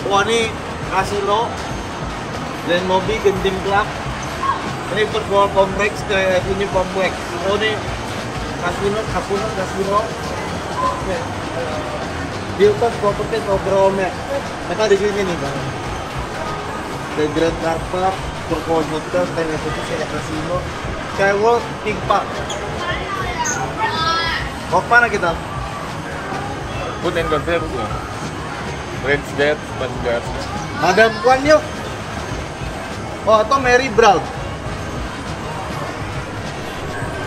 Wah, ini kasino. Dan mobil Genting Club. Ini Football Complex ke ini Complex. Oh, ini kasino. Hilton Property Programa. Kita di sini nih, Bang. The Grand Carpark, Purple Hotel, Tenis itu saya kasino. Skyward King Park. Mau kemana kita? Food and concept. Range Jet, Vanguard. Madam Kwan yuk. Oh, atau Mary Brown.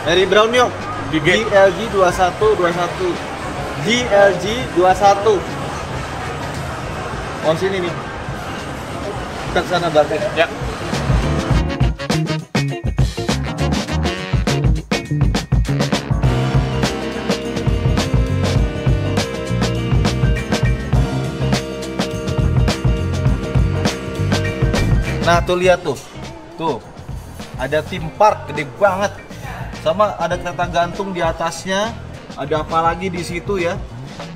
Mary Brown yuk. GLG 21. GLG 21. Oh, sini nih. Kita ke sana berarti. Ya. Nah, tuh lihat tuh. Tuh. Ada theme park gede banget. Sama ada kereta gantung di atasnya. Ada apa lagi di situ ya?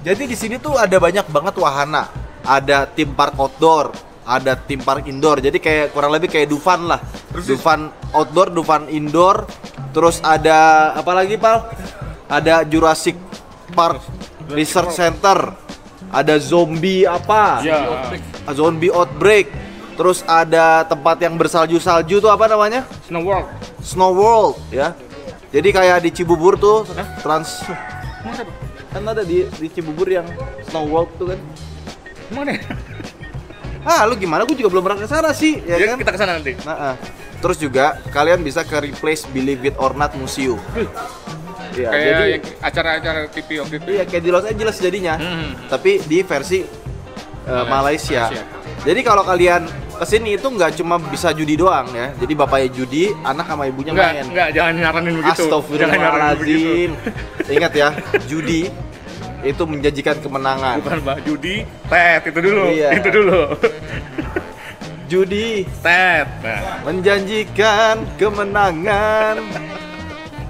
Jadi di sini tuh ada banyak banget wahana. Ada theme park outdoor, ada theme park indoor. Jadi kayak kurang lebih kayak Dufan lah. Dufan outdoor, Dufan indoor. Terus ada apa lagi, Pal? Ada Jurassic Park Research Center. Ada zombie apa? Ya. Zombie outbreak. Terus ada tempat yang bersalju-salju tuh apa namanya? Snow World. Snow World ya. Jadi kayak di Cibubur tuh trans kan ada di Cibubur yang Snow World tuh kan. Mana? Ah, lu gimana? Gue juga belum pernah ke sana sih, ya Ya, kan? kita kesana nanti. Nah, terus juga kalian bisa ke Replace Believe It or Not Museum. Iya, Kayak jadi yang acara-acara TV waktu itu. iya kayak di Los Angeles jadinya. Tapi di versi Malaysia. Malaysia. Jadi kalau kalian kesini itu nggak cuma bisa judi doang ya. Jadi bapaknya judi, anak sama ibunya main. Enggak, jangan nyaranin begitu. Jangan nyaranin begitu. Astagfirullahaladzim. Ingat ya, judi itu menjanjikan kemenangan. Bukan Mbak Judi, tet itu dulu. Iya. Itu dulu. Judi Tet. Nah. menjanjikan kemenangan.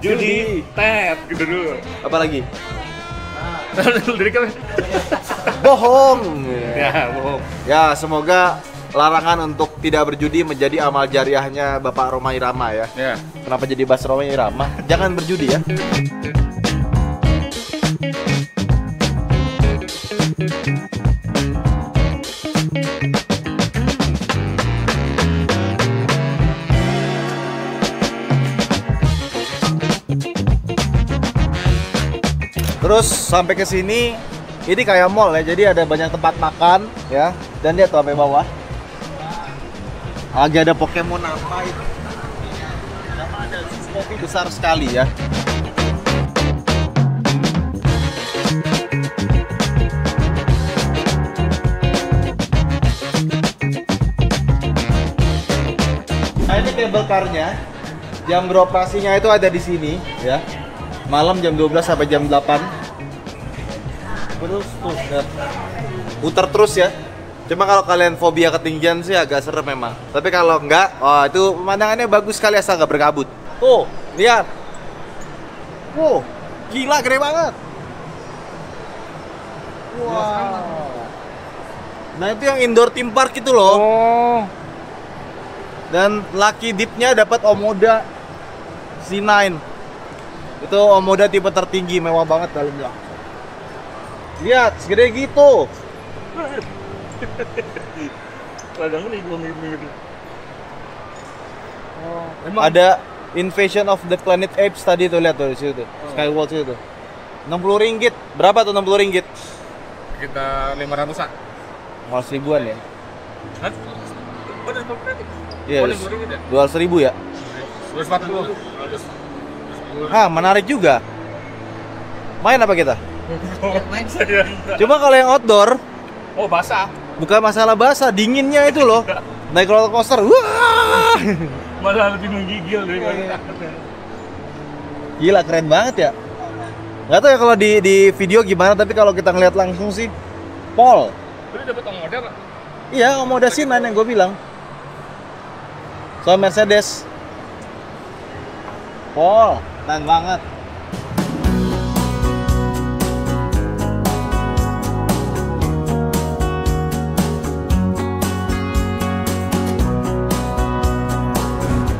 Judi, tet gitu dulu. Apa lagi? Dari kami. Bohong. Ya, bohong. Ya, semoga larangan untuk tidak berjudi menjadi amal jariahnya Bapak Rhoma Irama ya. Ya. Kenapa jadi Bas Rhoma Irama? Jangan berjudi ya. Terus sampai ke sini, ini kayak mall ya, jadi ada banyak tempat makan ya. Dan lihat tuh sampai bawah. Lagi ada Pokemon apa itu? Sama ada kopi besar sekali ya. Nah ini cable car-nya, jam beroperasinya itu ada di sini ya. Malam jam 12 sampai jam 8. Terus tuh, lihat. Puter terus ya. Cuma kalau kalian fobia ketinggian sih agak serem memang. Tapi kalau enggak, wah itu pemandangannya bagus sekali asal nggak berkabut. Tuh, lihat. Wow, gila gede banget. Wow. Nah itu yang indoor theme park itu loh. Oh. Dan lucky dip-nya dapat Omoda C9. Itu Omoda tipe tertinggi, mewah banget dalamnya. Lihat, segede gitu. Ada Invasion of the Planet Apes tadi tuh, lihat tuh di situ tuh. Skywalk itu. 60 ringgit. Berapa tuh 60 ringgit? Kita 500-an. Mal 1000-an ya. Hah? Iya, Oh, 60 ringgit ya? 200.000 ya. 240. Hah, menarik juga. Main apa kita? Main saya. Cuma kalau yang outdoor, Oh, basah. bukan masalah basah, dinginnya itu loh. Naik roller coaster, wah! Malah lebih menggigil daripada Gila, keren banget ya. Nggak tahu ya kalau di video gimana, tapi kalau kita ngeliat langsung sih, Pol. Lu dapat Omoda Pak? Iya, Omoda C9 yang gue bilang. So Mercedes. Pol, keren banget.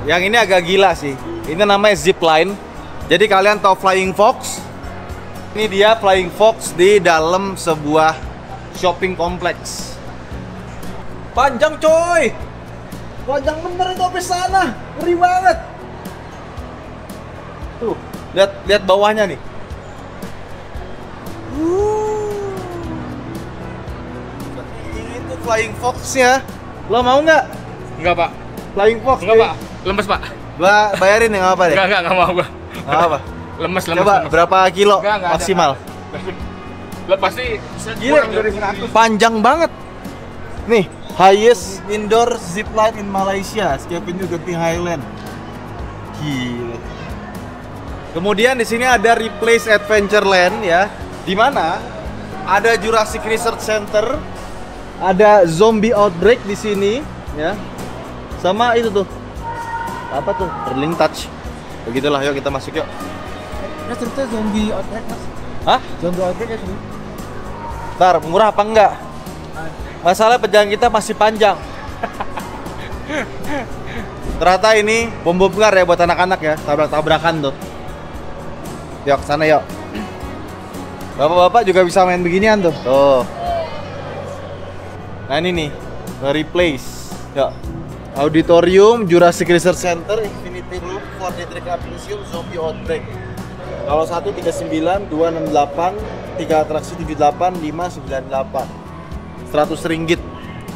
Yang ini agak gila sih. Ini namanya zipline. Jadi kalian tahu Flying Fox? Ini dia Flying Fox di dalam sebuah shopping kompleks. Panjang coy. Panjang bener itu sampai sana. Ngeri banget. Tuh, lihat bawahnya nih. Itu Flying Fox-nya. Lo mau nggak? Enggak, Pak. Flying Fox? Enggak, Pak. Lemes, Pak. Bayarin ya, nggak apa deh. Enggak mau gua. Nggak apa. Lemes. Coba berapa kilo Nggak ada. maksimal? Lah pasti kurang dari 100. Panjang banget. Nih, highest indoor zipline in Malaysia, Skepping Genting Highland. Gila. Kemudian di sini ada Replace Adventureland ya, di mana ada Jurassic Research Center, ada Zombie Outbreak di sini ya. Sama itu tuh. Apa tuh? Thrilling Touch. Begitulah, yuk kita masuk yuk. Nah, cerita zombie outbreak mas. Hah? Zombie outbreak ya sih. Ntar, murah apa enggak? Masalah perjalanan kita masih panjang. Ternyata ini bom bongkar ya buat anak-anak ya, tabrak-tabrakan tuh. Yuk, sana yuk. Bapak-bapak juga bisa main beginian tuh. Tuh. Nah ini nih, Replace. Yuk. Auditorium, Jurassic Research Center, Infinity Room, Ford Electric Museum, Zombie Outbreak. Kalau 1 39, 2 68, 3 atraksi 78, 5 98. 100 ringgit.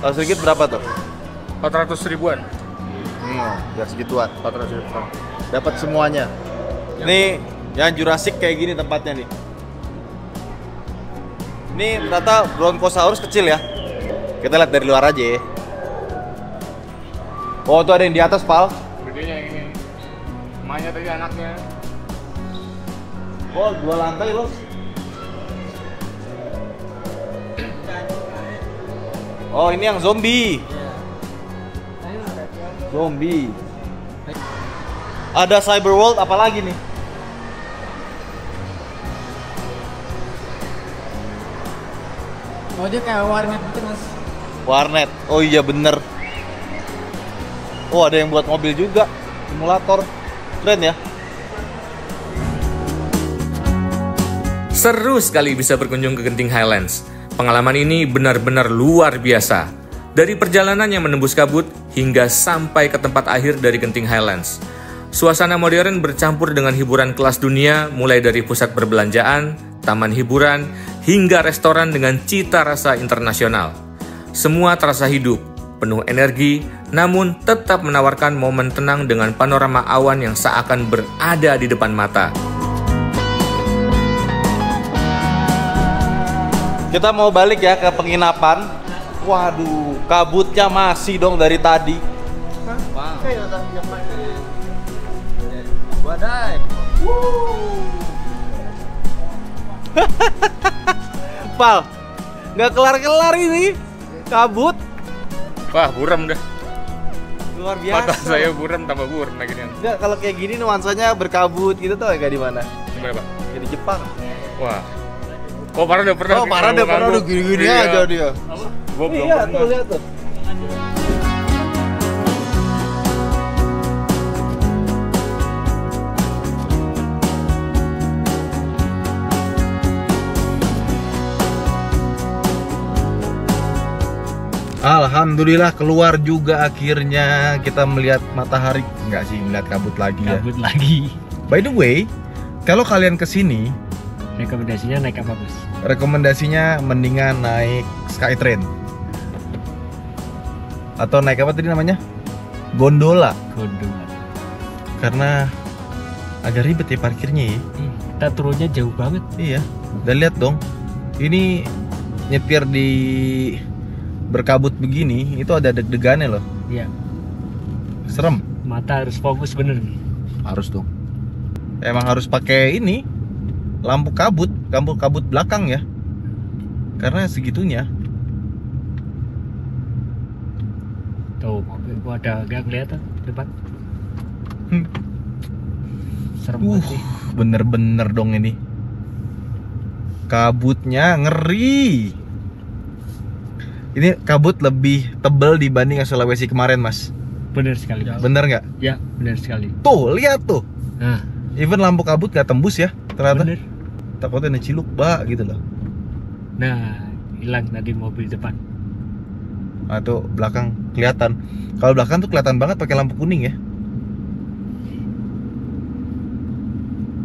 100 ringgit berapa tuh? 400 ribuan. Biar segituan. 400 ribuan. Dapat semuanya. Nih, yang Jurassic kayak gini tempatnya nih. Ini ternyata Brontosaurus kecil ya. Kita lihat dari luar aja ya. Oh, tuh ada yang di atas, Pal. Gedenya yang ini. Emaknya tadi anaknya. Oh, 2 lantai loh. Oh, ini yang zombie. Zombie. Ada Cyberworld apa lagi nih? Oh dia kayak warnet gitu mas. Warnet. Oh iya bener. Oh ada yang buat mobil juga. Simulator. Keren ya. Seru sekali bisa berkunjung ke Genting Highlands. Pengalaman ini benar-benar luar biasa. Dari perjalanan yang menembus kabut hingga sampai ke tempat akhir dari Genting Highlands. Suasana modern bercampur dengan hiburan kelas dunia, mulai dari pusat perbelanjaan, taman hiburan, hingga restoran dengan cita rasa internasional. Semua terasa hidup, penuh energi, namun tetap menawarkan momen tenang dengan panorama awan yang seakan berada di depan mata. Kita mau balik ya ke penginapan. Waduh, kabutnya masih dong dari tadi. Badai. Pal, nggak kelar-kelar ini kabut. Wah, buram dah. Luar biasa. Mata saya buram tambah buram lagi nih. Nggak, kalau kayak gini nuansanya berkabut gitu tuh kayak di mana? Gimana, Pak? Kayak di Jepang. Wah. Oh, parah deh, pernah. Oh, parah deh, gini-gini Iya. aja dia. Gua belum Iya, pernah. tuh lihat tuh. Alhamdulillah keluar juga akhirnya kita melihat matahari. Enggak sih, melihat kabut lagi ya. Kabut lagi. By the way, kalau kalian kesini, Rekomendasinya naik apa bos? rekomendasinya mendingan naik Skytrain atau naik apa tadi namanya? Gondola. Gondola. Karena agak ribet ya parkirnya ya. Kita turunnya jauh banget. Iya. Dan lihat dong, ini nyetir di berkabut begini, itu ada deg-degannya loh. Iya. Serem. Mata harus fokus bener nih. Harus dong. Emang harus pakai ini lampu kabut belakang ya. Karena segitunya. Tuh mobil gua ada gak kelihatan depan. Serem banget sih. Bener-bener dong ini. Kabutnya ngeri. Ini kabut lebih tebal dibanding yang Sulawesi kemarin, Mas. Bener sekali. Bos. Bener nggak? Ya, bener sekali. Tuh, lihat tuh. Nah, Even lampu kabut nggak tembus ya, ternyata. bener. Takutnya ada ciluk, bak gitu loh. Nah, hilang tadi mobil depan. Nah, tuh belakang kelihatan. Kalau belakang tuh kelihatan banget pakai lampu kuning ya.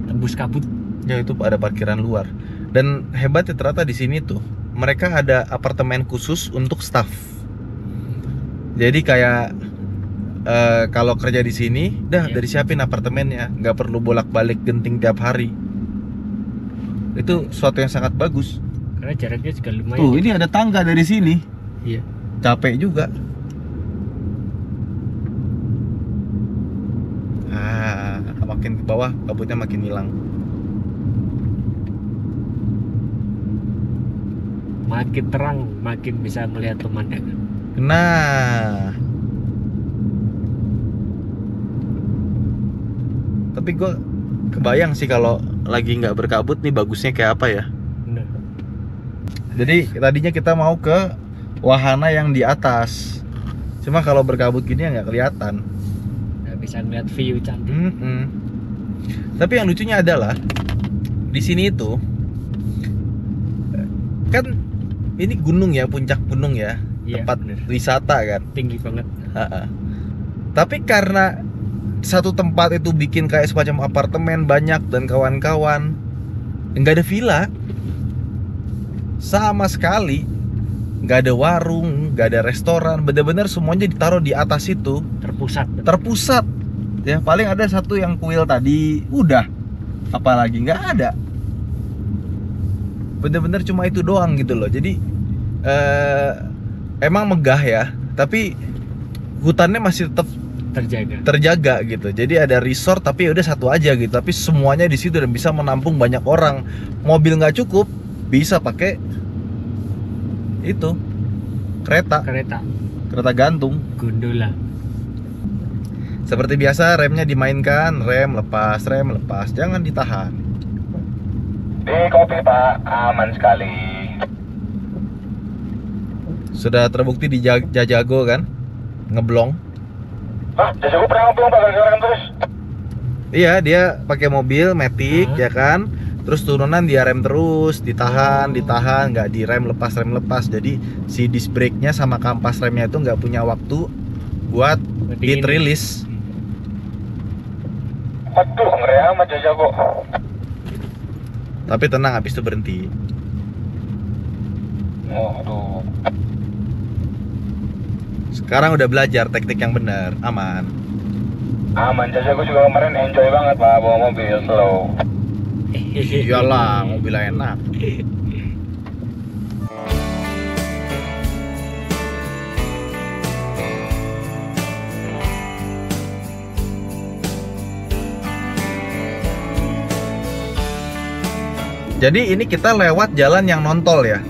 Tembus kabut. Ya itu ada parkiran luar. Dan hebatnya ternyata di sini tuh mereka ada apartemen khusus untuk staff. Jadi kayak kalau kerja di sini, dah Iya. dari siapin apartemennya, nggak perlu bolak-balik Genting tiap hari. Itu suatu yang sangat bagus. Karena jaraknya juga lumayan. Tuh, ini ada tangga dari sini. Iya. Capek juga. Makin ke bawah kabutnya makin hilang. Makin terang, makin bisa melihat pemandangan. Nah, tapi gue kebayang sih kalau lagi nggak berkabut nih bagusnya kayak apa ya. Bener. Jadi tadinya kita mau ke wahana yang di atas, cuma kalau berkabut gini ya nggak kelihatan. Nggak bisa ngeliat view cantik. Tapi yang lucunya adalah di sini itu kan ini gunung ya, puncak gunung ya, Iya, tempat bener. wisata kan. Tinggi banget. Tapi karena satu tempat itu bikin kayak semacam apartemen banyak dan kawan-kawan, nggak ada villa sama sekali, nggak ada warung, nggak ada restoran, bener-bener semuanya ditaruh di atas itu, terpusat. Ya paling ada satu yang kuil tadi, udah, apalagi nggak ada. Bener-bener cuma itu doang gitu loh. Jadi emang megah ya, tapi hutannya masih tetap terjaga gitu. Jadi ada resort tapi udah satu aja gitu, tapi semuanya di situ dan bisa menampung banyak orang. Mobil nggak cukup, bisa pakai itu kereta gantung. Gondola. Seperti biasa remnya dimainkan, rem lepas, jangan ditahan. Di kopi Pak, aman sekali. Sudah terbukti di Jajago kan, ngeblong. Hah, Jajago pernah ngeblong Pak, gara-gara rem terus? Iya, dia pakai mobil matic ya kan, terus turunan dia rem terus, ditahan, nggak direm lepas. Jadi si disc brake-nya sama kampas remnya itu nggak punya waktu buat hit release. Aduh, ngeri amat Jajago. Tapi tenang, habis itu berhenti. Aduh. Sekarang udah belajar teknik yang benar, aman. Aman, Jajago juga kemarin enjoy banget Pak bawa mobil slow. Iyalah, mobil enak. Jadi ini kita lewat jalan yang nontol ya?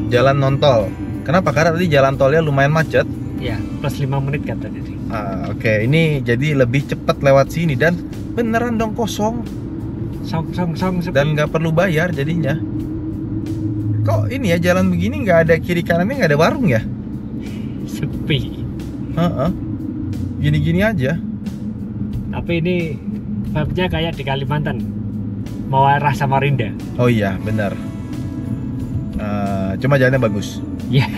Jalan nontol. Kenapa? Karena tadi jalan tolnya lumayan macet. Ya, plus 5 menit kata tadi. Oke. Ini jadi lebih cepat lewat sini dan beneran dong kosong. Song sepi. Dan nggak perlu bayar jadinya. Kok ini ya jalan begini nggak ada kiri kanannya, nggak ada warung ya? Sepi. Gini-gini aja. Tapi ini vibe-nya kayak di Kalimantan. Mau arah Samarinda. Oh iya, benar. Cuma jalannya bagus. Iya.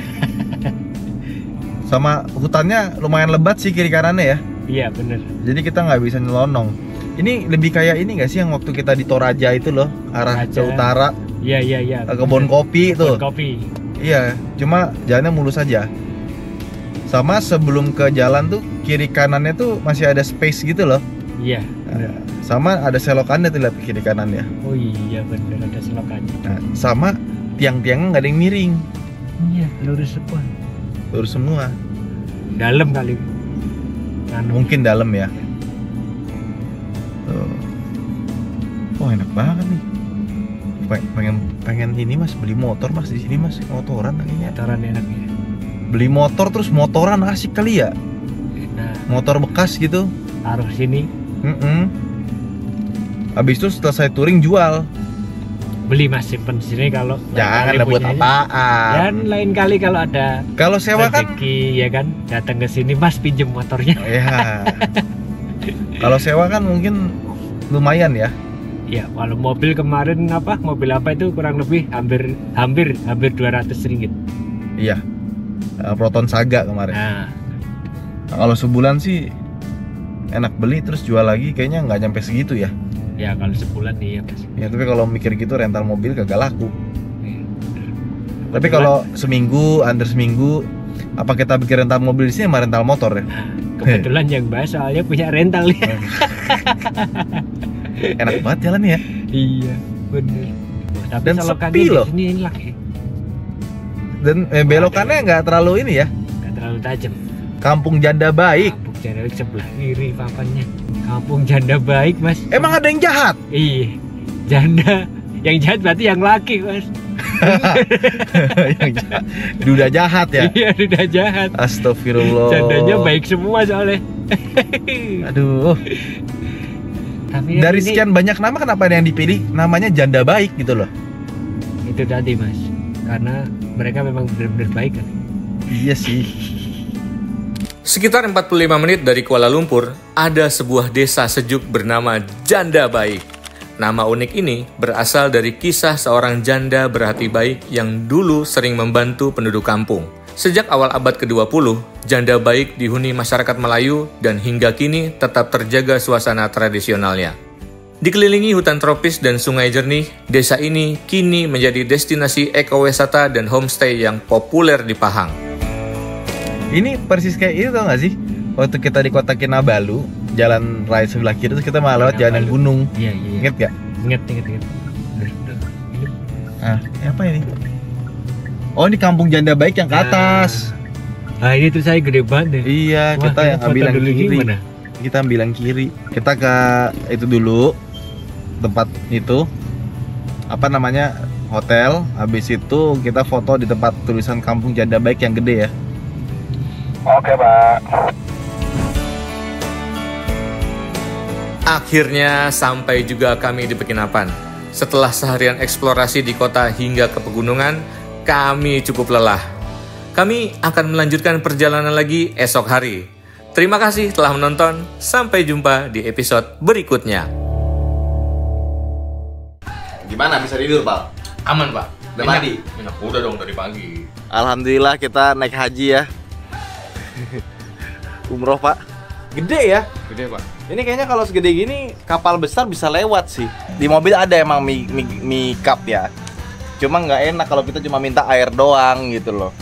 Sama hutannya lumayan lebat sih kiri kanannya ya. Iya, bener. Jadi kita nggak bisa nyelonong. Ini lebih kayak ini nggak sih yang waktu kita di Toraja itu loh, arah ke utara. Iya. Kebun kopi tuh. Kebun kopi. Iya, cuma jalannya mulus aja. Sama sebelum ke jalan tuh kiri kanannya tuh masih ada space gitu loh. Iya. Sama ada selokannya tuh lihat ke kiri kanannya. Oh iya, bener ada selokannya. Nah, sama tiang-tiangnya nggak ada yang miring. Iya, lurus semua. Lurus semua. Dalam kali. Mungkin dalam ya. Oh, enak banget nih. Pengen ini Mas, beli motor Mas di sini Mas, motoran kayaknya. Motoran enaknya. Beli motor terus motoran asik kali ya. Enak. Motor bekas gitu. Taruh sini. Habis itu selesai touring jual. Beli Mas, simpen di sini kalau jangan buat apaan. Dan lain kali kalau ada sewa kan ya kan, datang ke sini Mas pinjem motornya. Ya. Kalau sewa kan mungkin lumayan ya. Ya, kalau mobil kemarin mobil apa itu kurang lebih hampir 200 ringgit. Iya. Proton Saga kemarin. Nah, kalau sebulan sih enak beli terus jual lagi kayaknya nggak nyampe segitu ya. Ya kalau sebulan iya Mas. Ya tapi kalau mikir gitu rental mobil kagak laku. Ya, tapi kalau seminggu, hampir seminggu, apa kita bikin rental mobil di sini sama rental motor ya? Kebetulan yang bahas soalnya punya rental ya. Enak banget jalannya ya. Iya, bener. Tapi Dan sepi loh. Di sini enak ya. Dan belokannya nggak terlalu ini ya. Nggak terlalu tajam. Kampung Janda Baik. Kampung Janda Baik sebelah kiri papannya. Kampung Janda Baik Mas. Emang ada yang jahat? Iya. Janda. Yang jahat berarti yang laki Mas. Yang jahat. Duda jahat ya? Iya, duda jahat. Astagfirullah. Jandanya baik semua soalnya. Aduh. Tapi dari ini, sekian banyak nama kenapa ada yang dipilih namanya Janda Baik gitu loh? Itu tadi Mas. Karena mereka memang benar-benar baik kan. Iya sih. Sekitar 45 menit dari Kuala Lumpur, ada sebuah desa sejuk bernama Janda Baik. Nama unik ini berasal dari kisah seorang janda berhati baik yang dulu sering membantu penduduk kampung. Sejak awal abad ke-20, Janda Baik dihuni masyarakat Melayu dan hingga kini tetap terjaga suasana tradisionalnya. Dikelilingi hutan tropis dan sungai jernih, desa ini kini menjadi destinasi ekowisata dan homestay yang populer di Pahang. Ini persis kayak itu tau gak sih? Waktu kita di kota Kinabalu, jalan raya sebelah kiri terus kita malah lewat jalan gunung. Iya. Ingat gak? Ingat. Apa ini? Oh, ini Kampung Janda Baik yang ke atas. Ini tuh saya gede banget deh. Iya, Wah, kita yang ambil yang kiri. Gimana? Kita ambil yang kiri. Kita ke itu dulu, tempat itu apa namanya, hotel. Habis itu kita foto di tempat tulisan Kampung Janda Baik yang gede ya. Oke, Pak. Akhirnya sampai juga kami di penginapan. Setelah seharian eksplorasi di kota hingga ke pegunungan, kami cukup lelah. Kami akan melanjutkan perjalanan lagi esok hari. Terima kasih telah menonton. Sampai jumpa di episode berikutnya. Gimana, bisa tidur, Pak? Aman, Pak. Udah mandi? Udah dong dari pagi. Alhamdulillah kita naik haji ya. Umroh, Pak. Gede ya? Gede, Pak. Ini kayaknya kalau segede gini kapal besar bisa lewat sih. Di mobil ada emang mie cup ya. Cuma nggak enak kalau kita cuma minta air doang gitu loh.